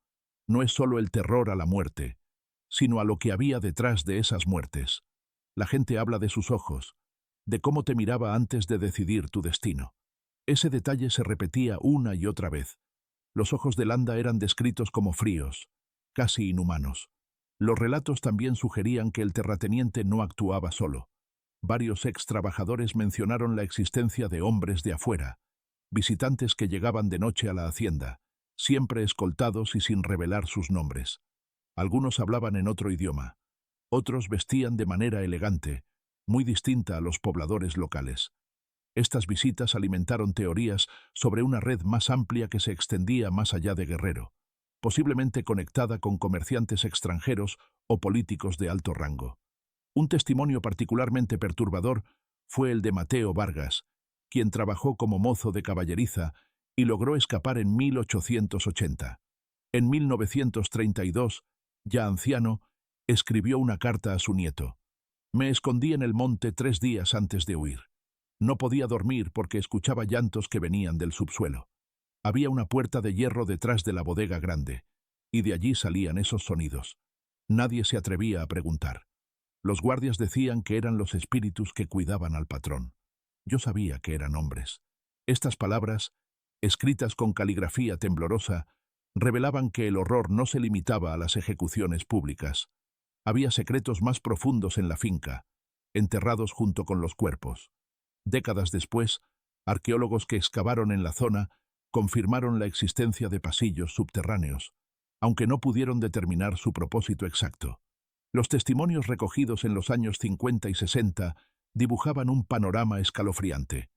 No es solo el terror a la muerte, sino a lo que había detrás de esas muertes. La gente habla de sus ojos, de cómo te miraba antes de decidir tu destino». Ese detalle se repetía una y otra vez. Los ojos de Landa eran descritos como fríos, casi inhumanos. Los relatos también sugerían que el terrateniente no actuaba solo. Varios ex-trabajadores mencionaron la existencia de hombres de afuera, visitantes que llegaban de noche a la hacienda, siempre escoltados y sin revelar sus nombres. Algunos hablaban en otro idioma. Otros vestían de manera elegante, muy distinta a los pobladores locales. Estas visitas alimentaron teorías sobre una red más amplia que se extendía más allá de Guerrero, posiblemente conectada con comerciantes extranjeros o políticos de alto rango. Un testimonio particularmente perturbador fue el de Mateo Vargas, quien trabajó como mozo de caballeriza y logró escapar en 1880. En 1932, ya anciano, escribió una carta a su nieto: «Me escondí en el monte 3 días antes de huir. No podía dormir porque escuchaba llantos que venían del subsuelo. Había una puerta de hierro detrás de la bodega grande, y de allí salían esos sonidos. Nadie se atrevía a preguntar. Los guardias decían que eran los espíritus que cuidaban al patrón. Yo sabía que eran hombres». Estas palabras, escritas con caligrafía temblorosa, revelaban que el horror no se limitaba a las ejecuciones públicas. Había secretos más profundos en la finca, enterrados junto con los cuerpos. Décadas después, arqueólogos que excavaron en la zona confirmaron la existencia de pasillos subterráneos, aunque no pudieron determinar su propósito exacto. Los testimonios recogidos en los años 50 y 60 dibujaban un panorama escalofriante.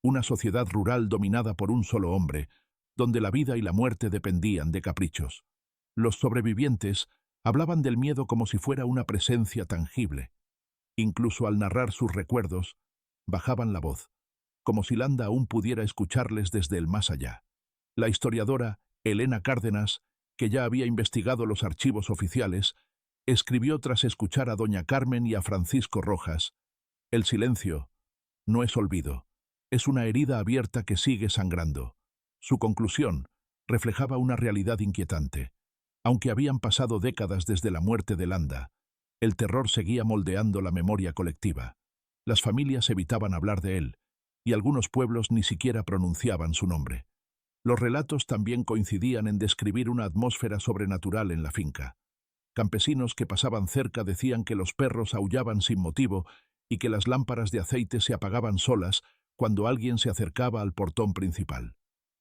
Una sociedad rural dominada por un solo hombre, donde la vida y la muerte dependían de caprichos. Los sobrevivientes hablaban del miedo como si fuera una presencia tangible. Incluso al narrar sus recuerdos, bajaban la voz, como si Landa aún pudiera escucharles desde el más allá. La historiadora Elena Cárdenas, que ya había investigado los archivos oficiales, escribió tras escuchar a Doña Carmen y a Francisco Rojas: «El silencio no es olvido, es una herida abierta que sigue sangrando». Su conclusión reflejaba una realidad inquietante. Aunque habían pasado décadas desde la muerte de Landa, el terror seguía moldeando la memoria colectiva. Las familias evitaban hablar de él, y algunos pueblos ni siquiera pronunciaban su nombre. Los relatos también coincidían en describir una atmósfera sobrenatural en la finca. Campesinos que pasaban cerca decían que los perros aullaban sin motivo y que las lámparas de aceite se apagaban solas cuando alguien se acercaba al portón principal.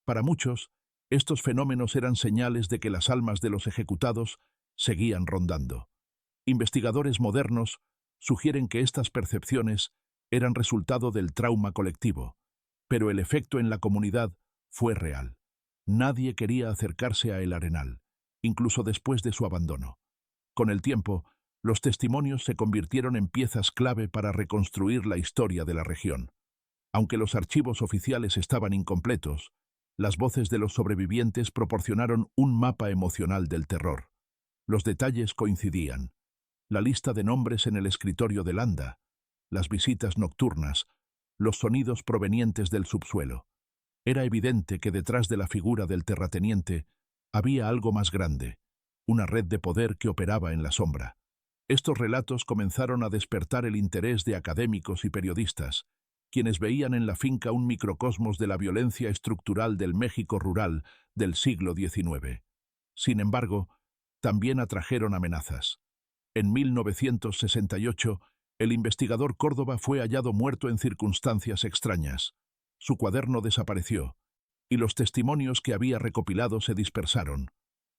Para muchos, estos fenómenos eran señales de que las almas de los ejecutados seguían rondando. Investigadores modernos sugieren que estas percepciones eran resultado del trauma colectivo, pero el efecto en la comunidad fue real. Nadie quería acercarse a El Arenal, incluso después de su abandono. Con el tiempo, los testimonios se convirtieron en piezas clave para reconstruir la historia de la región. Aunque los archivos oficiales estaban incompletos, las voces de los sobrevivientes proporcionaron un mapa emocional del terror. Los detalles coincidían: la lista de nombres en el escritorio de Landa, las visitas nocturnas, los sonidos provenientes del subsuelo. Era evidente que detrás de la figura del terrateniente había algo más grande, una red de poder que operaba en la sombra. Estos relatos comenzaron a despertar el interés de académicos y periodistas, quienes veían en la finca un microcosmos de la violencia estructural del México rural del siglo XIX. Sin embargo, también atrajeron amenazas. En 1968, el investigador Córdoba fue hallado muerto en circunstancias extrañas. Su cuaderno desapareció, y los testimonios que había recopilado se dispersaron.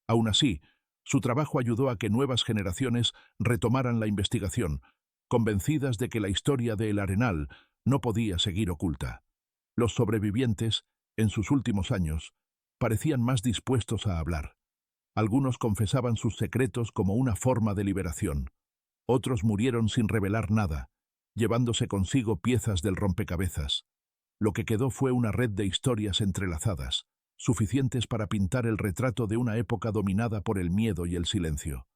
Aún así, su trabajo ayudó a que nuevas generaciones retomaran la investigación, convencidas de que la historia de El Arenal no podía seguir oculta. Los sobrevivientes, en sus últimos años, parecían más dispuestos a hablar. Algunos confesaban sus secretos como una forma de liberación. Otros murieron sin revelar nada, llevándose consigo piezas del rompecabezas. Lo que quedó fue una red de historias entrelazadas, suficientes para pintar el retrato de una época dominada por el miedo y el silencio.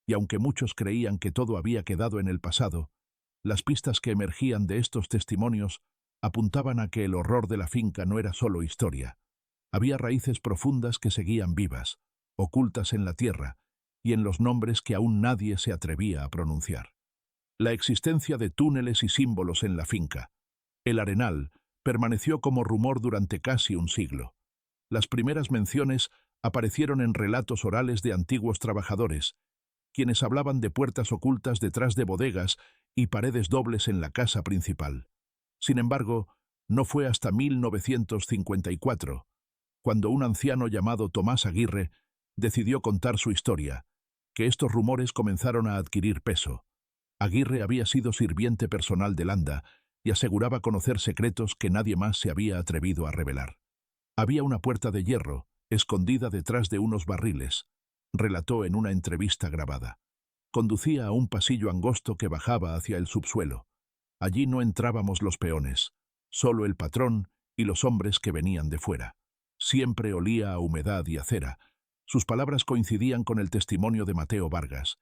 Y aunque muchos creían que todo había quedado en el pasado, las pistas que emergían de estos testimonios apuntaban a que el horror de la finca no era solo historia. Había raíces profundas que seguían vivas, ocultas en la tierra y en los nombres que aún nadie se atrevía a pronunciar. La existencia de túneles y símbolos en la finca, El Arenal, permaneció como rumor durante casi un siglo. Las primeras menciones aparecieron en relatos orales de antiguos trabajadores, quienes hablaban de puertas ocultas detrás de bodegas y paredes dobles en la casa principal. Sin embargo, no fue hasta 1954, cuando un anciano llamado Tomás Aguirre decidió contar su historia, que estos rumores comenzaron a adquirir peso. Aguirre había sido sirviente personal de Landa y aseguraba conocer secretos que nadie más se había atrevido a revelar. Había una puerta de hierro, escondida detrás de unos barriles, relató en una entrevista grabada. Conducía a un pasillo angosto que bajaba hacia el subsuelo. Allí no entrábamos los peones, solo el patrón y los hombres que venían de fuera. Siempre olía a humedad y a cera. Sus palabras coincidían con el testimonio de Mateo Vargas,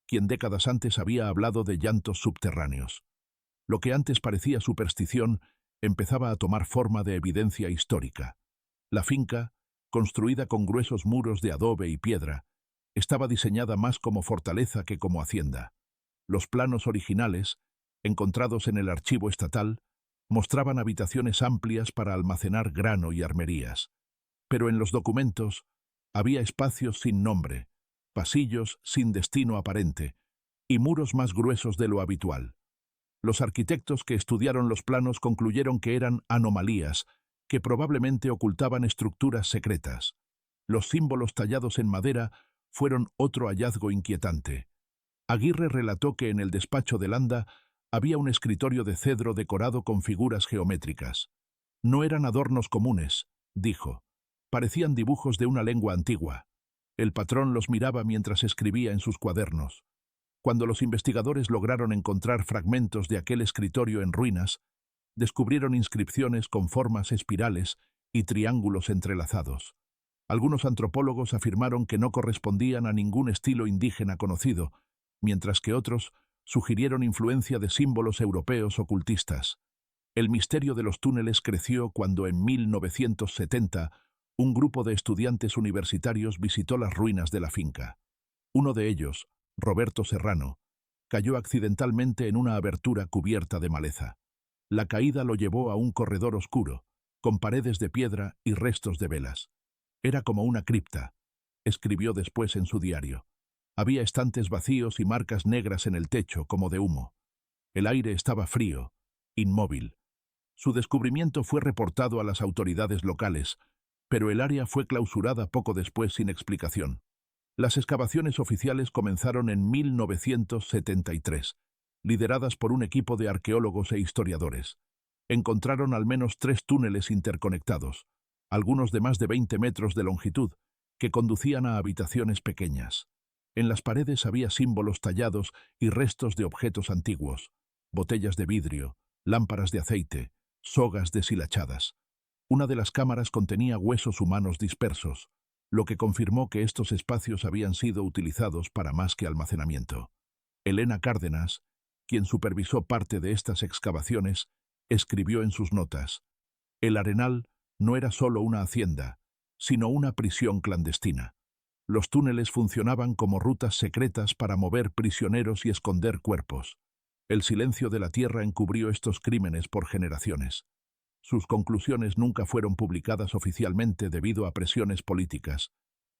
quien décadas antes había hablado de llantos subterráneos. Lo que antes parecía superstición empezaba a tomar forma de evidencia histórica. La finca, construida con gruesos muros de adobe y piedra, estaba diseñada más como fortaleza que como hacienda. Los planos originales, encontrados en el archivo estatal, mostraban habitaciones amplias para almacenar grano y armerías. Pero en los documentos había espacios sin nombre, pasillos sin destino aparente y muros más gruesos de lo habitual. Los arquitectos que estudiaron los planos concluyeron que eran anomalías que probablemente ocultaban estructuras secretas. Los símbolos tallados en madera fueron otro hallazgo inquietante. Aguirre relató que en el despacho de Landa había un escritorio de cedro decorado con figuras geométricas. No eran adornos comunes, dijo. Parecían dibujos de una lengua antigua. El patrón los miraba mientras escribía en sus cuadernos. Cuando los investigadores lograron encontrar fragmentos de aquel escritorio en ruinas, descubrieron inscripciones con formas espirales y triángulos entrelazados. Algunos antropólogos afirmaron que no correspondían a ningún estilo indígena conocido, mientras que otros sugirieron influencia de símbolos europeos ocultistas. El misterio de los túneles creció cuando en 1970 un grupo de estudiantes universitarios visitó las ruinas de la finca. Uno de ellos, Roberto Serrano, cayó accidentalmente en una abertura cubierta de maleza. La caída lo llevó a un corredor oscuro, con paredes de piedra y restos de velas. Era como una cripta, escribió después en su diario. Había estantes vacíos y marcas negras en el techo, como de humo. El aire estaba frío, inmóvil. Su descubrimiento fue reportado a las autoridades locales, pero el área fue clausurada poco después sin explicación. Las excavaciones oficiales comenzaron en 1973, lideradas por un equipo de arqueólogos e historiadores. Encontraron al menos 3 túneles interconectados, algunos de más de 20 metros de longitud, que conducían a habitaciones pequeñas. En las paredes había símbolos tallados y restos de objetos antiguos, botellas de vidrio, lámparas de aceite, sogas deshilachadas. Una de las cámaras contenía huesos humanos dispersos, lo que confirmó que estos espacios habían sido utilizados para más que almacenamiento. Elena Cárdenas, quien supervisó parte de estas excavaciones, escribió en sus notas: El Arenal no era solo una hacienda, sino una prisión clandestina. Los túneles funcionaban como rutas secretas para mover prisioneros y esconder cuerpos. El silencio de la tierra encubrió estos crímenes por generaciones. Sus conclusiones nunca fueron publicadas oficialmente debido a presiones políticas,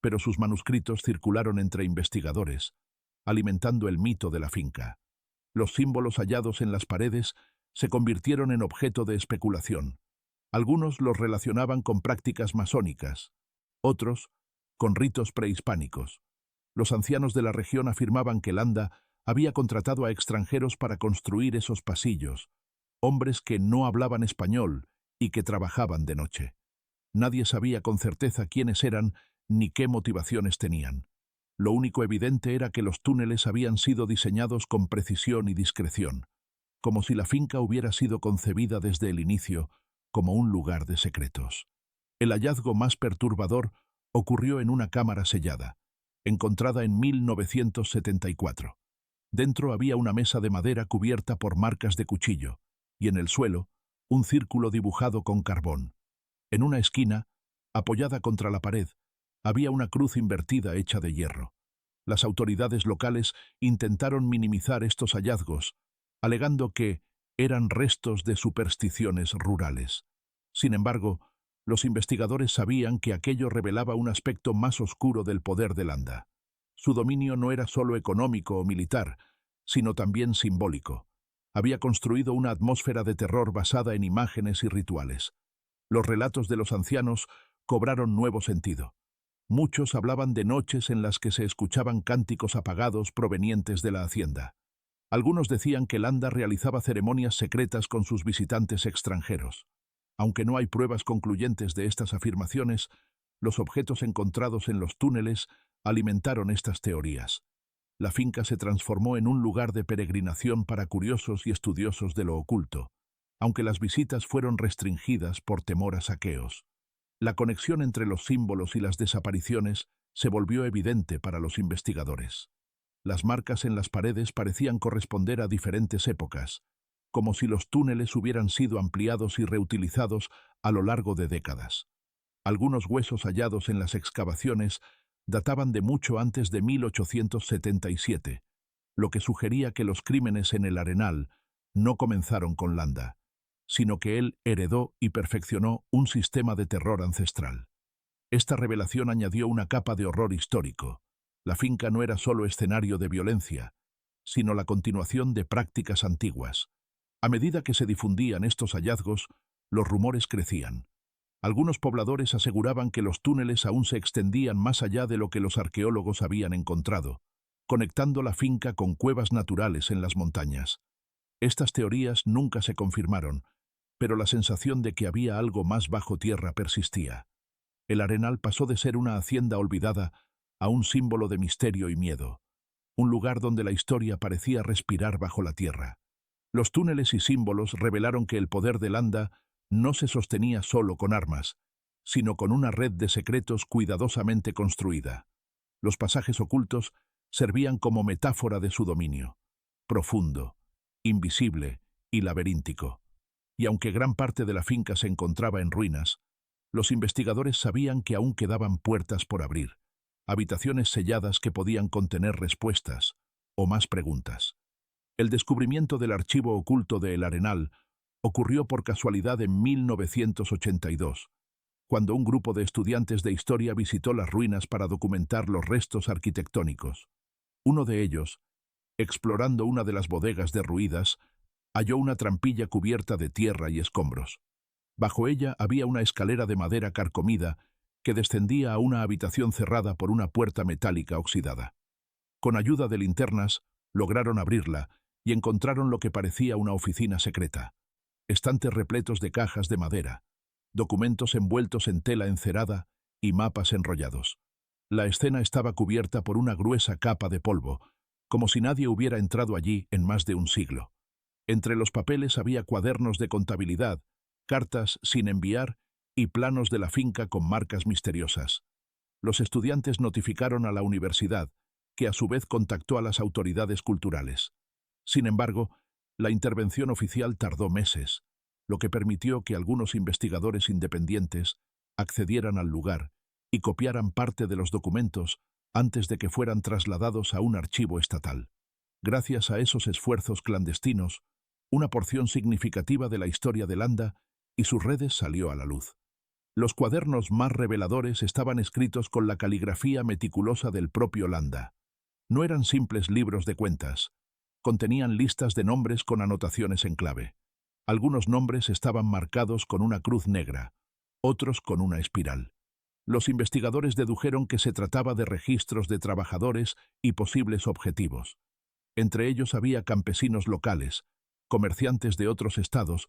pero sus manuscritos circularon entre investigadores, alimentando el mito de la finca. Los símbolos hallados en las paredes se convirtieron en objeto de especulación. Algunos los relacionaban con prácticas masónicas, otros con ritos prehispánicos. Los ancianos de la región afirmaban que Landa había contratado a extranjeros para construir esos pasillos, hombres que no hablaban español y que trabajaban de noche. Nadie sabía con certeza quiénes eran ni qué motivaciones tenían. Lo único evidente era que los túneles habían sido diseñados con precisión y discreción, como si la finca hubiera sido concebida desde el inicio como un lugar de secretos. El hallazgo más perturbador ocurrió en una cámara sellada, encontrada en 1974. Dentro había una mesa de madera cubierta por marcas de cuchillo, y en el suelo, un círculo dibujado con carbón. En una esquina, apoyada contra la pared, había una cruz invertida hecha de hierro. Las autoridades locales intentaron minimizar estos hallazgos, alegando que eran restos de supersticiones rurales. Sin embargo, los investigadores sabían que aquello revelaba un aspecto más oscuro del poder de Landa. Su dominio no era solo económico o militar, sino también simbólico. Había construido una atmósfera de terror basada en imágenes y rituales. Los relatos de los ancianos cobraron nuevo sentido. Muchos hablaban de noches en las que se escuchaban cánticos apagados provenientes de la hacienda. Algunos decían que Landa realizaba ceremonias secretas con sus visitantes extranjeros. Aunque no hay pruebas concluyentes de estas afirmaciones, los objetos encontrados en los túneles alimentaron estas teorías. La finca se transformó en un lugar de peregrinación para curiosos y estudiosos de lo oculto, aunque las visitas fueron restringidas por temor a saqueos. La conexión entre los símbolos y las desapariciones se volvió evidente para los investigadores. Las marcas en las paredes parecían corresponder a diferentes épocas, como si los túneles hubieran sido ampliados y reutilizados a lo largo de décadas. Algunos huesos hallados en las excavaciones databan de mucho antes de 1877, lo que sugería que los crímenes en el Arenal no comenzaron con Landa, sino que él heredó y perfeccionó un sistema de terror ancestral. Esta revelación añadió una capa de horror histórico. La finca no era solo escenario de violencia, sino la continuación de prácticas antiguas. A medida que se difundían estos hallazgos, los rumores crecían. Algunos pobladores aseguraban que los túneles aún se extendían más allá de lo que los arqueólogos habían encontrado, conectando la finca con cuevas naturales en las montañas. Estas teorías nunca se confirmaron, pero la sensación de que había algo más bajo tierra persistía. El Arenal pasó de ser una hacienda olvidada a un símbolo de misterio y miedo, un lugar donde la historia parecía respirar bajo la tierra. Los túneles y símbolos revelaron que el poder de Landa no se sostenía solo con armas, sino con una red de secretos cuidadosamente construida. Los pasajes ocultos servían como metáfora de su dominio, profundo, invisible y laberíntico. Y aunque gran parte de la finca se encontraba en ruinas, los investigadores sabían que aún quedaban puertas por abrir, habitaciones selladas que podían contener respuestas o más preguntas. El descubrimiento del archivo oculto de El Arenal ocurrió por casualidad en 1982, cuando un grupo de estudiantes de historia visitó las ruinas para documentar los restos arquitectónicos. Uno de ellos, explorando una de las bodegas derruidas, halló una trampilla cubierta de tierra y escombros. Bajo ella había una escalera de madera carcomida que descendía a una habitación cerrada por una puerta metálica oxidada. Con ayuda de linternas, lograron abrirla y encontraron lo que parecía una oficina secreta. Estantes repletos de cajas de madera, documentos envueltos en tela encerada y mapas enrollados. La escena estaba cubierta por una gruesa capa de polvo, como si nadie hubiera entrado allí en más de un siglo. Entre los papeles había cuadernos de contabilidad, cartas sin enviar y planos de la finca con marcas misteriosas. Los estudiantes notificaron a la universidad, que a su vez contactó a las autoridades culturales. Sin embargo, la intervención oficial tardó meses, lo que permitió que algunos investigadores independientes accedieran al lugar y copiaran parte de los documentos antes de que fueran trasladados a un archivo estatal. Gracias a esos esfuerzos clandestinos, una porción significativa de la historia de Landa y sus redes salió a la luz. Los cuadernos más reveladores estaban escritos con la caligrafía meticulosa del propio Landa. No eran simples libros de cuentas. Contenían listas de nombres con anotaciones en clave. Algunos nombres estaban marcados con una cruz negra, otros con una espiral. Los investigadores dedujeron que se trataba de registros de trabajadores y posibles objetivos. Entre ellos había campesinos locales, comerciantes de otros estados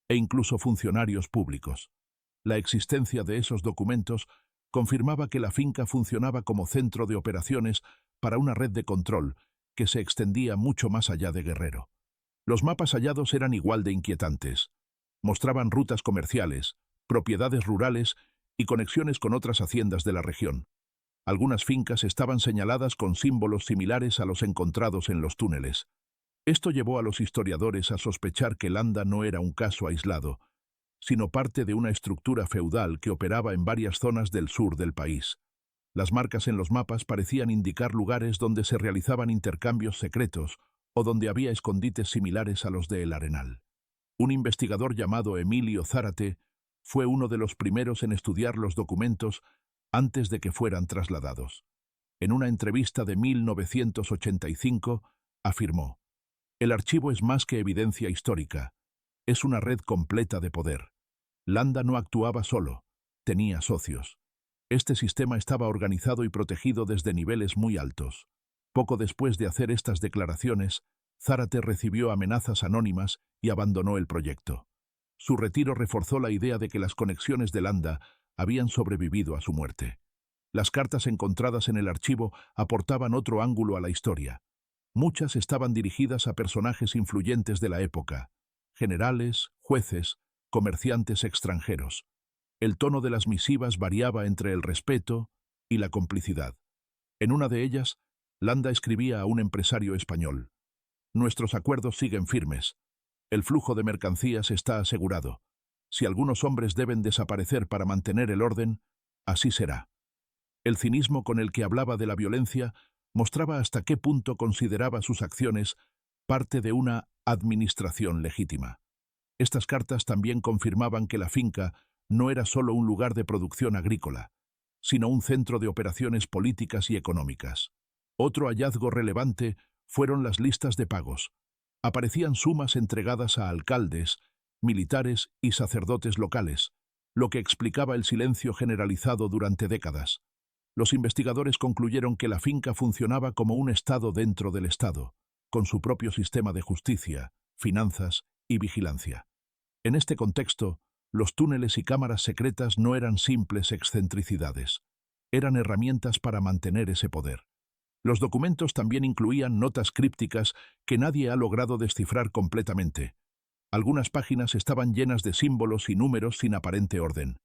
e incluso funcionarios públicos. La existencia de esos documentos confirmaba que la finca funcionaba como centro de operaciones para una red de control que se extendía mucho más allá de Guerrero. Los mapas hallados eran igual de inquietantes. Mostraban rutas comerciales, propiedades rurales y conexiones con otras haciendas de la región. Algunas fincas estaban señaladas con símbolos similares a los encontrados en los túneles. Esto llevó a los historiadores a sospechar que Landa no era un caso aislado, sino parte de una estructura feudal que operaba en varias zonas del sur del país. Las marcas en los mapas parecían indicar lugares donde se realizaban intercambios secretos o donde había escondites similares a los de El Arenal. Un investigador llamado Emilio Zárate fue uno de los primeros en estudiar los documentos antes de que fueran trasladados. En una entrevista de 1985, afirmó: «El archivo es más que evidencia histórica, es una red completa de poder. Landa no actuaba solo, tenía socios. Este sistema estaba organizado y protegido desde niveles muy altos». Poco después de hacer estas declaraciones, Zárate recibió amenazas anónimas y abandonó el proyecto. Su retiro reforzó la idea de que las conexiones de Landa habían sobrevivido a su muerte. Las cartas encontradas en el archivo aportaban otro ángulo a la historia. Muchas estaban dirigidas a personajes influyentes de la época: generales, jueces, comerciantes extranjeros. El tono de las misivas variaba entre el respeto y la complicidad. En una de ellas, Landa escribía a un empresario español: «Nuestros acuerdos siguen firmes. El flujo de mercancías está asegurado. Si algunos hombres deben desaparecer para mantener el orden, así será». El cinismo con el que hablaba de la violencia mostraba hasta qué punto consideraba sus acciones parte de una administración legítima. Estas cartas también confirmaban que la finca no era solo un lugar de producción agrícola, sino un centro de operaciones políticas y económicas. Otro hallazgo relevante fueron las listas de pagos. Aparecían sumas entregadas a alcaldes, militares y sacerdotes locales, lo que explicaba el silencio generalizado durante décadas. Los investigadores concluyeron que la finca funcionaba como un estado dentro del estado, con su propio sistema de justicia, finanzas y vigilancia. En este contexto, los túneles y cámaras secretas no eran simples excentricidades. Eran herramientas para mantener ese poder. Los documentos también incluían notas crípticas que nadie ha logrado descifrar completamente. Algunas páginas estaban llenas de símbolos y números sin aparente orden.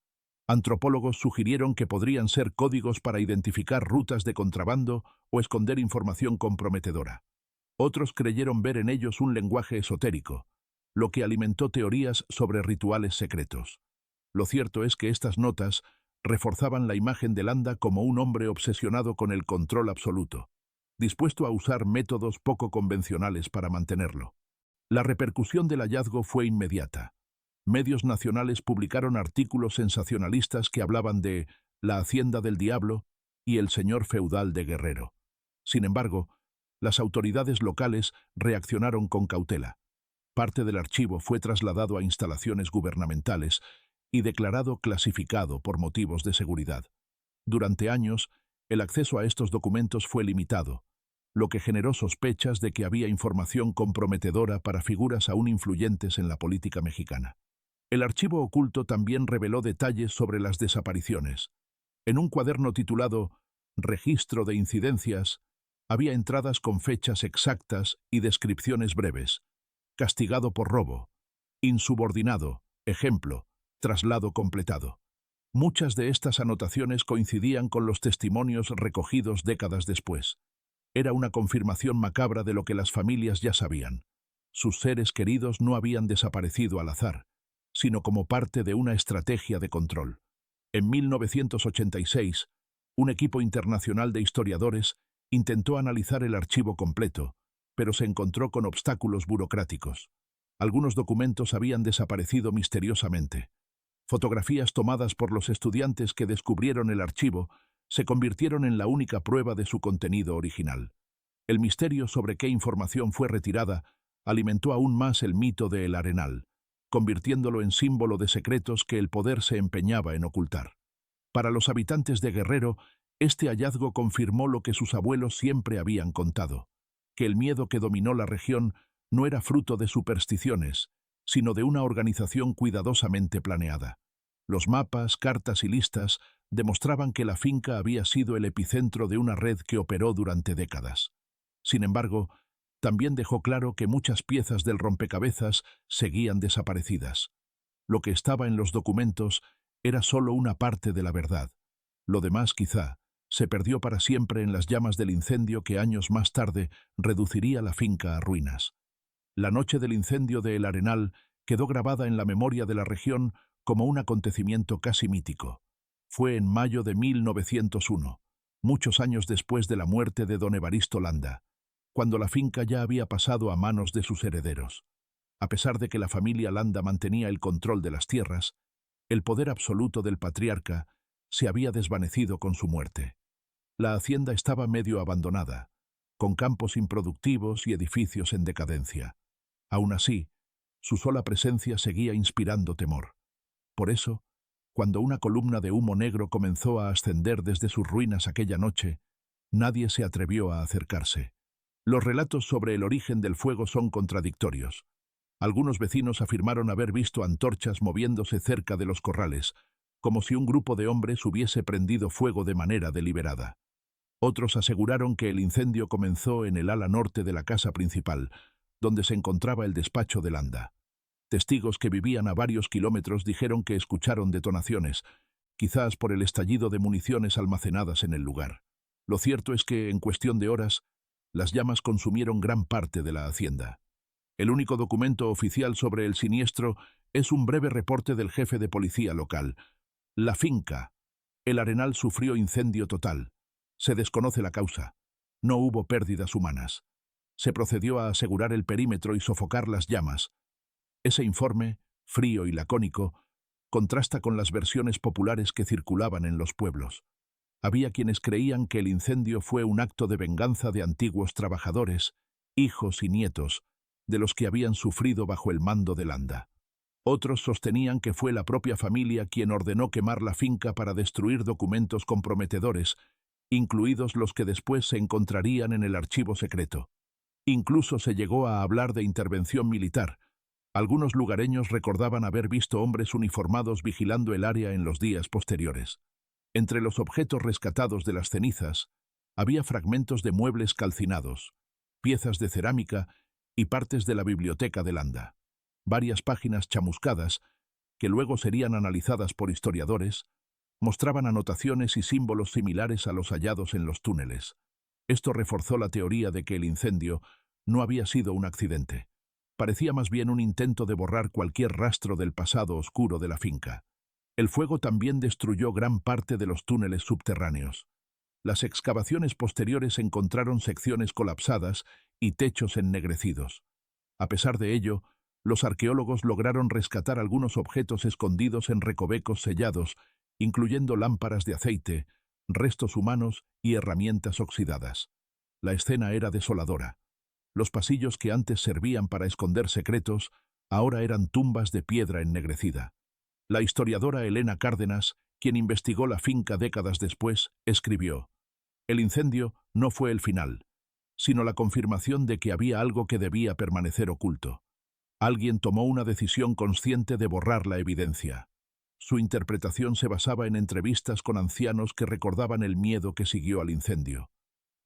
Antropólogos sugirieron que podrían ser códigos para identificar rutas de contrabando o esconder información comprometedora. Otros creyeron ver en ellos un lenguaje esotérico, lo que alimentó teorías sobre rituales secretos. Lo cierto es que estas notas reforzaban la imagen de Landa como un hombre obsesionado con el control absoluto, dispuesto a usar métodos poco convencionales para mantenerlo. La repercusión del hallazgo fue inmediata. Medios nacionales publicaron artículos sensacionalistas que hablaban de la Hacienda del Diablo y el señor feudal de Guerrero. Sin embargo, las autoridades locales reaccionaron con cautela. Parte del archivo fue trasladado a instalaciones gubernamentales y declarado clasificado por motivos de seguridad. Durante años, el acceso a estos documentos fue limitado, lo que generó sospechas de que había información comprometedora para figuras aún influyentes en la política mexicana. El archivo oculto también reveló detalles sobre las desapariciones. En un cuaderno titulado «Registro de incidencias», había entradas con fechas exactas y descripciones breves: castigado por robo, insubordinado, ejemplo, traslado completado. Muchas de estas anotaciones coincidían con los testimonios recogidos décadas después. Era una confirmación macabra de lo que las familias ya sabían. Sus seres queridos no habían desaparecido al azar, sino como parte de una estrategia de control. En 1986, un equipo internacional de historiadores intentó analizar el archivo completo, pero se encontró con obstáculos burocráticos. Algunos documentos habían desaparecido misteriosamente. Fotografías tomadas por los estudiantes que descubrieron el archivo se convirtieron en la única prueba de su contenido original. El misterio sobre qué información fue retirada alimentó aún más el mito de El Arenal, convirtiéndolo en símbolo de secretos que el poder se empeñaba en ocultar. Para los habitantes de Guerrero, este hallazgo confirmó lo que sus abuelos siempre habían contado, que el miedo que dominó la región no era fruto de supersticiones, sino de una organización cuidadosamente planeada. Los mapas, cartas y listas demostraban que la finca había sido el epicentro de una red que operó durante décadas. Sin embargo, también dejó claro que muchas piezas del rompecabezas seguían desaparecidas. Lo que estaba en los documentos era solo una parte de la verdad. Lo demás, quizá, se perdió para siempre en las llamas del incendio que años más tarde reduciría la finca a ruinas. La noche del incendio de El Arenal quedó grabada en la memoria de la región como un acontecimiento casi mítico. Fue en mayo de 1901, muchos años después de la muerte de don Evaristo Landa, cuando la finca ya había pasado a manos de sus herederos. A pesar de que la familia Landa mantenía el control de las tierras, el poder absoluto del patriarca se había desvanecido con su muerte. La hacienda estaba medio abandonada, con campos improductivos y edificios en decadencia. Aún así, su sola presencia seguía inspirando temor. Por eso, cuando una columna de humo negro comenzó a ascender desde sus ruinas aquella noche, nadie se atrevió a acercarse. Los relatos sobre el origen del fuego son contradictorios. Algunos vecinos afirmaron haber visto antorchas moviéndose cerca de los corrales, como si un grupo de hombres hubiese prendido fuego de manera deliberada. Otros aseguraron que el incendio comenzó en el ala norte de la casa principal, donde se encontraba el despacho de Landa. Testigos que vivían a varios kilómetros dijeron que escucharon detonaciones, quizás por el estallido de municiones almacenadas en el lugar. Lo cierto es que, en cuestión de horas, las llamas consumieron gran parte de la hacienda. El único documento oficial sobre el siniestro es un breve reporte del jefe de policía local. La finca. El Arenal sufrió incendio total. Se desconoce la causa. No hubo pérdidas humanas. Se procedió a asegurar el perímetro y sofocar las llamas. Ese informe, frío y lacónico, contrasta con las versiones populares que circulaban en los pueblos. Había quienes creían que el incendio fue un acto de venganza de antiguos trabajadores, hijos y nietos, de los que habían sufrido bajo el mando de Landa. Otros sostenían que fue la propia familia quien ordenó quemar la finca para destruir documentos comprometedores, incluidos los que después se encontrarían en el archivo secreto. Incluso se llegó a hablar de intervención militar. Algunos lugareños recordaban haber visto hombres uniformados vigilando el área en los días posteriores. Entre los objetos rescatados de las cenizas, había fragmentos de muebles calcinados, piezas de cerámica y partes de la biblioteca de Landa. Varias páginas chamuscadas, que luego serían analizadas por historiadores, mostraban anotaciones y símbolos similares a los hallados en los túneles. Esto reforzó la teoría de que el incendio no había sido un accidente. Parecía más bien un intento de borrar cualquier rastro del pasado oscuro de la finca. El fuego también destruyó gran parte de los túneles subterráneos. Las excavaciones posteriores encontraron secciones colapsadas y techos ennegrecidos. A pesar de ello, los arqueólogos lograron rescatar algunos objetos escondidos en recovecos sellados, incluyendo lámparas de aceite, restos humanos y herramientas oxidadas. La escena era desoladora. Los pasillos que antes servían para esconder secretos, ahora eran tumbas de piedra ennegrecida. La historiadora Elena Cárdenas, quien investigó la finca décadas después, escribió: «El incendio no fue el final, sino la confirmación de que había algo que debía permanecer oculto. Alguien tomó una decisión consciente de borrar la evidencia». Su interpretación se basaba en entrevistas con ancianos que recordaban el miedo que siguió al incendio.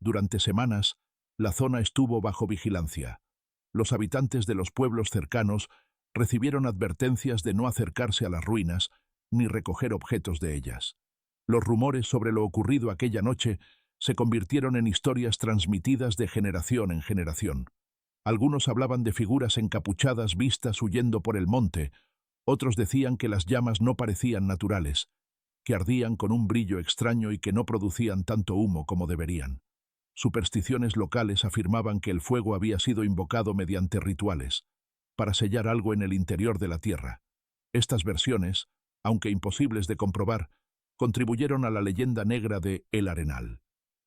Durante semanas, la zona estuvo bajo vigilancia. Los habitantes de los pueblos cercanos recibieron advertencias de no acercarse a las ruinas ni recoger objetos de ellas. Los rumores sobre lo ocurrido aquella noche se convirtieron en historias transmitidas de generación en generación. Algunos hablaban de figuras encapuchadas vistas huyendo por el monte, otros decían que las llamas no parecían naturales, que ardían con un brillo extraño y que no producían tanto humo como deberían. Supersticiones locales afirmaban que el fuego había sido invocado mediante rituales, para sellar algo en el interior de la tierra. Estas versiones, aunque imposibles de comprobar, contribuyeron a la leyenda negra de El Arenal.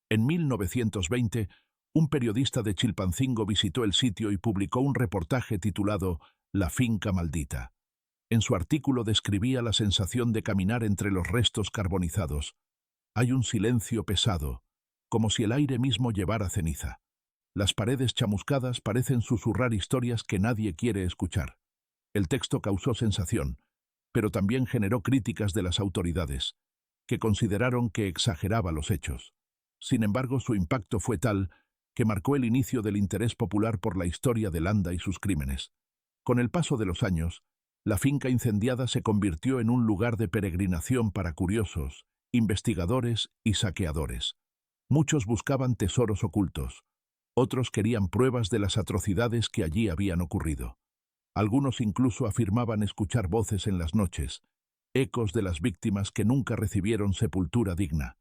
En 1920, un periodista de Chilpancingo visitó el sitio y publicó un reportaje titulado La finca maldita. En su artículo describía la sensación de caminar entre los restos carbonizados. Hay un silencio pesado, como si el aire mismo llevara ceniza. Las paredes chamuscadas parecen susurrar historias que nadie quiere escuchar. El texto causó sensación, pero también generó críticas de las autoridades, que consideraron que exageraba los hechos. Sin embargo, su impacto fue tal que marcó el inicio del interés popular por la historia de Landa y sus crímenes. Con el paso de los años, la finca incendiada se convirtió en un lugar de peregrinación para curiosos, investigadores y saqueadores. Muchos buscaban tesoros ocultos, otros querían pruebas de las atrocidades que allí habían ocurrido. Algunos incluso afirmaban escuchar voces en las noches, ecos de las víctimas que nunca recibieron sepultura digna.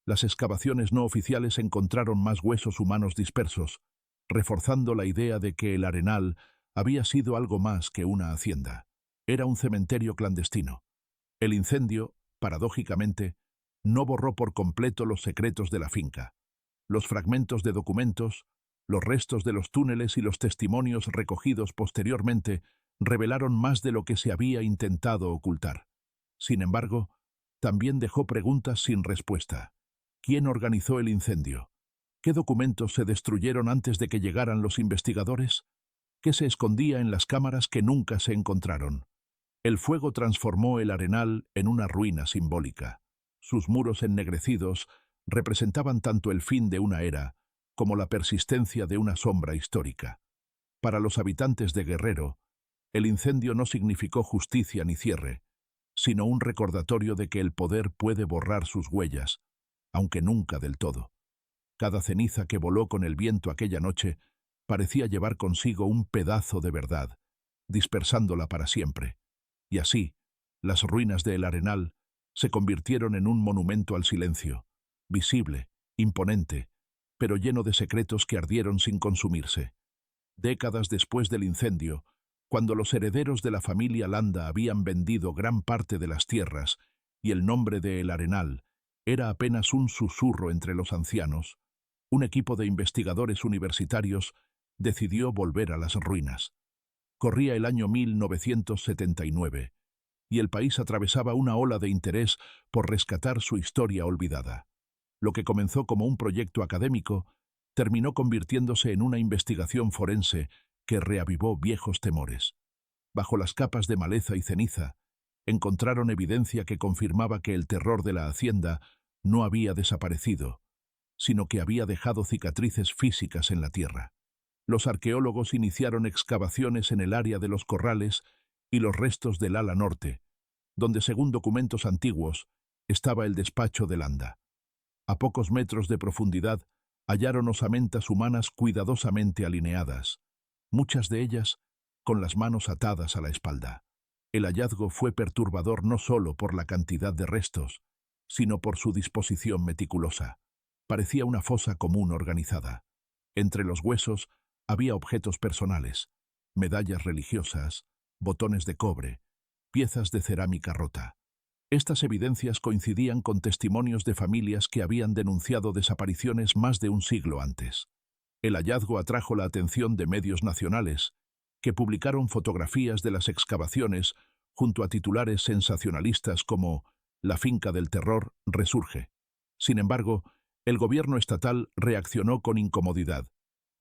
Las excavaciones no oficiales encontraron más huesos humanos dispersos, reforzando la idea de que el Arenal había sido algo más que una hacienda. Era un cementerio clandestino. El incendio, paradójicamente, no borró por completo los secretos de la finca. Los fragmentos de documentos, los restos de los túneles y los testimonios recogidos posteriormente revelaron más de lo que se había intentado ocultar. Sin embargo, también dejó preguntas sin respuesta. ¿Quién organizó el incendio? ¿Qué documentos se destruyeron antes de que llegaran los investigadores? ¿Qué se escondía en las cámaras que nunca se encontraron? El fuego transformó el Arenal en una ruina simbólica. Sus muros ennegrecidos representaban tanto el fin de una era como la persistencia de una sombra histórica. Para los habitantes de Guerrero, el incendio no significó justicia ni cierre, sino un recordatorio de que el poder puede borrar sus huellas, aunque nunca del todo. Cada ceniza que voló con el viento aquella noche parecía llevar consigo un pedazo de verdad, dispersándola para siempre. Y así, las ruinas de El Arenal se convirtieron en un monumento al silencio, visible, imponente, pero lleno de secretos que ardieron sin consumirse. Décadas después del incendio, cuando los herederos de la familia Landa habían vendido gran parte de las tierras y el nombre de El Arenal era apenas un susurro entre los ancianos, un equipo de investigadores universitarios decidió volver a las ruinas. Corría el año 1979, y el país atravesaba una ola de interés por rescatar su historia olvidada. Lo que comenzó como un proyecto académico terminó convirtiéndose en una investigación forense que reavivó viejos temores. Bajo las capas de maleza y ceniza, encontraron evidencia que confirmaba que el terror de la hacienda no había desaparecido, sino que había dejado cicatrices físicas en la tierra. Los arqueólogos iniciaron excavaciones en el área de los corrales y los restos del ala norte, donde, según documentos antiguos, estaba el despacho de Landa. A pocos metros de profundidad hallaron osamentas humanas cuidadosamente alineadas, muchas de ellas con las manos atadas a la espalda. El hallazgo fue perturbador no solo por la cantidad de restos, sino por su disposición meticulosa. Parecía una fosa común organizada. Entre los huesos había objetos personales, medallas religiosas, botones de cobre, piezas de cerámica rota. Estas evidencias coincidían con testimonios de familias que habían denunciado desapariciones más de un siglo antes. El hallazgo atrajo la atención de medios nacionales, que publicaron fotografías de las excavaciones junto a titulares sensacionalistas como «La finca del terror resurge». Sin embargo, el gobierno estatal reaccionó con incomodidad.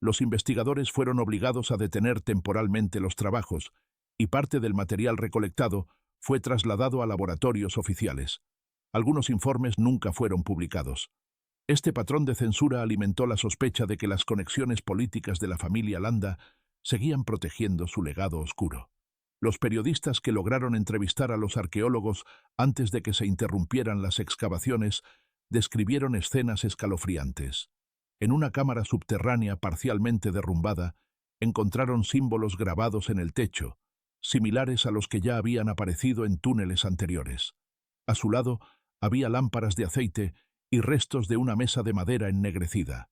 Los investigadores fueron obligados a detener temporalmente los trabajos, y parte del material recolectado fue trasladado a laboratorios oficiales. Algunos informes nunca fueron publicados. Este patrón de censura alimentó la sospecha de que las conexiones políticas de la familia Landa seguían protegiendo su legado oscuro. Los periodistas que lograron entrevistar a los arqueólogos antes de que se interrumpieran las excavaciones describieron escenas escalofriantes. En una cámara subterránea parcialmente derrumbada, encontraron símbolos grabados en el techo, similares a los que ya habían aparecido en túneles anteriores. A su lado había lámparas de aceite y restos de una mesa de madera ennegrecida.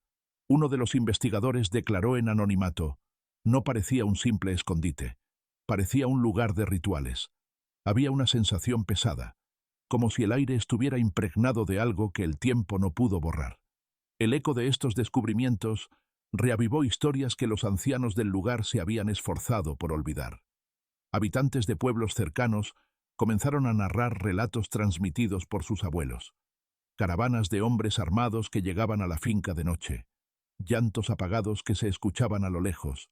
Uno de los investigadores declaró en anonimato: no parecía un simple escondite, parecía un lugar de rituales. Había una sensación pesada, como si el aire estuviera impregnado de algo que el tiempo no pudo borrar. El eco de estos descubrimientos reavivó historias que los ancianos del lugar se habían esforzado por olvidar. Habitantes de pueblos cercanos comenzaron a narrar relatos transmitidos por sus abuelos. Caravanas de hombres armados que llegaban a la finca de noche, llantos apagados que se escuchaban a lo lejos,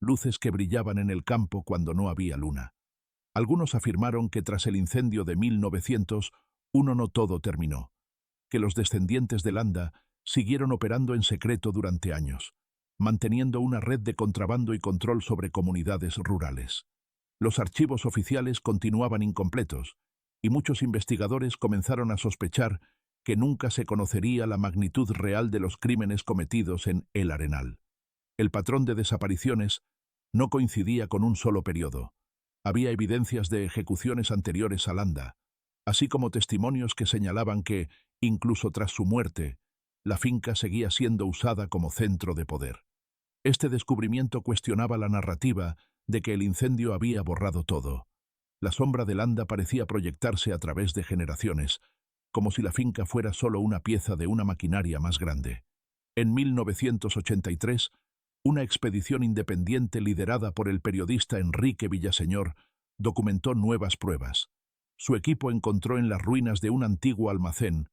luces que brillaban en el campo cuando no había luna. Algunos afirmaron que tras el incendio de 1901 no todo terminó, que los descendientes de Landa siguieron operando en secreto durante años, manteniendo una red de contrabando y control sobre comunidades rurales. Los archivos oficiales continuaban incompletos, y muchos investigadores comenzaron a sospechar que nunca se conocería la magnitud real de los crímenes cometidos en El Arenal. El patrón de desapariciones no coincidía con un solo periodo. Había evidencias de ejecuciones anteriores a Landa, así como testimonios que señalaban que, incluso tras su muerte, la finca seguía siendo usada como centro de poder. Este descubrimiento cuestionaba la narrativa de que el incendio había borrado todo. La sombra de Landa parecía proyectarse a través de generaciones, como si la finca fuera solo una pieza de una maquinaria más grande. En 1983, una expedición independiente liderada por el periodista Enrique Villaseñor documentó nuevas pruebas. Su equipo encontró en las ruinas de un antiguo almacén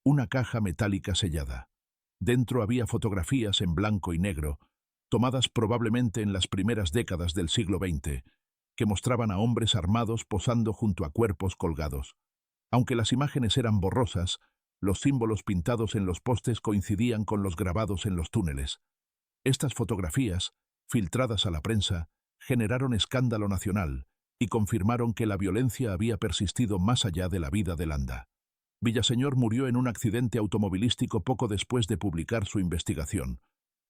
una caja metálica sellada. Dentro había fotografías en blanco y negro, tomadas probablemente en las primeras décadas del siglo XX, que mostraban a hombres armados posando junto a cuerpos colgados. Aunque las imágenes eran borrosas, los símbolos pintados en los postes coincidían con los grabados en los túneles. Estas fotografías, filtradas a la prensa, generaron escándalo nacional y confirmaron que la violencia había persistido más allá de la vida de Landa. Villaseñor murió en un accidente automovilístico poco después de publicar su investigación.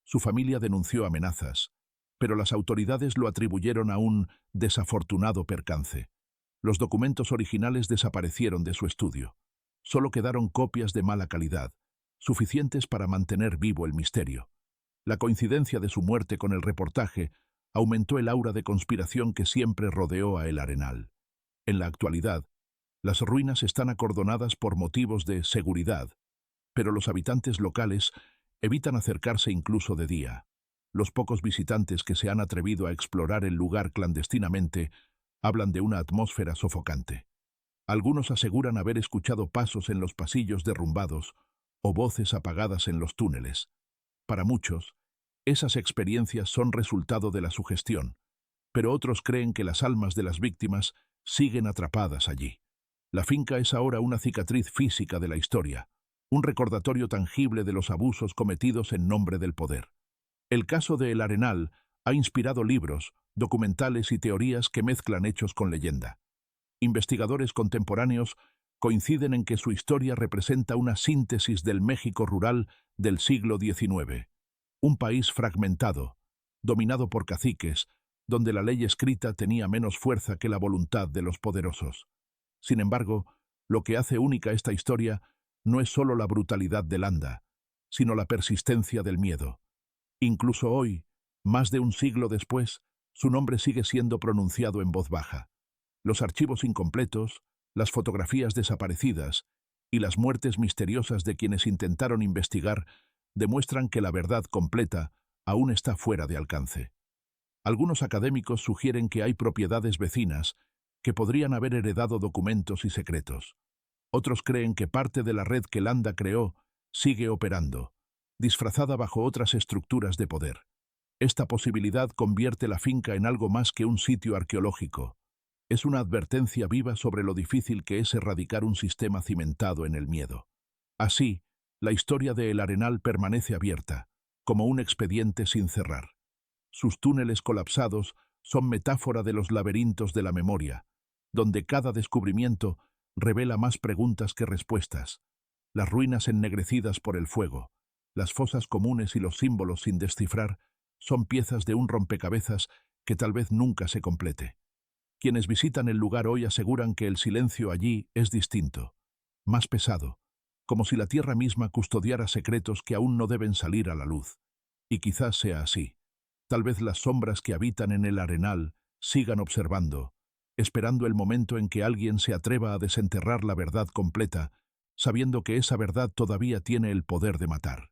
Su familia denunció amenazas, pero las autoridades lo atribuyeron a un desafortunado percance. Los documentos originales desaparecieron de su estudio. Solo quedaron copias de mala calidad, suficientes para mantener vivo el misterio. La coincidencia de su muerte con el reportaje aumentó el aura de conspiración que siempre rodeó a El Arenal. En la actualidad, las ruinas están acordonadas por motivos de seguridad, pero los habitantes locales evitan acercarse incluso de día. Los pocos visitantes que se han atrevido a explorar el lugar clandestinamente hablan de una atmósfera sofocante. Algunos aseguran haber escuchado pasos en los pasillos derrumbados o voces apagadas en los túneles. Para muchos, esas experiencias son resultado de la sugestión, pero otros creen que las almas de las víctimas siguen atrapadas allí. La finca es ahora una cicatriz física de la historia, un recordatorio tangible de los abusos cometidos en nombre del poder. El caso de El Arenal ha inspirado libros, documentales y teorías que mezclan hechos con leyenda. Investigadores contemporáneos coinciden en que su historia representa una síntesis del México rural del siglo XIX. Un país fragmentado, dominado por caciques, donde la ley escrita tenía menos fuerza que la voluntad de los poderosos. Sin embargo, lo que hace única esta historia no es solo la brutalidad de Landa, sino la persistencia del miedo. Incluso hoy, más de un siglo después, su nombre sigue siendo pronunciado en voz baja. Los archivos incompletos, las fotografías desaparecidas y las muertes misteriosas de quienes intentaron investigar demuestran que la verdad completa aún está fuera de alcance. Algunos académicos sugieren que hay propiedades vecinas que podrían haber heredado documentos y secretos. Otros creen que parte de la red que Landa creó sigue operando, disfrazada bajo otras estructuras de poder. Esta posibilidad convierte la finca en algo más que un sitio arqueológico. Es una advertencia viva sobre lo difícil que es erradicar un sistema cimentado en el miedo. Así, la historia de El Arenal permanece abierta, como un expediente sin cerrar. Sus túneles colapsados son metáfora de los laberintos de la memoria, donde cada descubrimiento revela más preguntas que respuestas. Las ruinas ennegrecidas por el fuego, las fosas comunes y los símbolos sin descifrar son piezas de un rompecabezas que tal vez nunca se complete. Quienes visitan el lugar hoy aseguran que el silencio allí es distinto, más pesado, como si la tierra misma custodiara secretos que aún no deben salir a la luz. Y quizás sea así. Tal vez las sombras que habitan en el arenal sigan observando, esperando el momento en que alguien se atreva a desenterrar la verdad completa, sabiendo que esa verdad todavía tiene el poder de matar.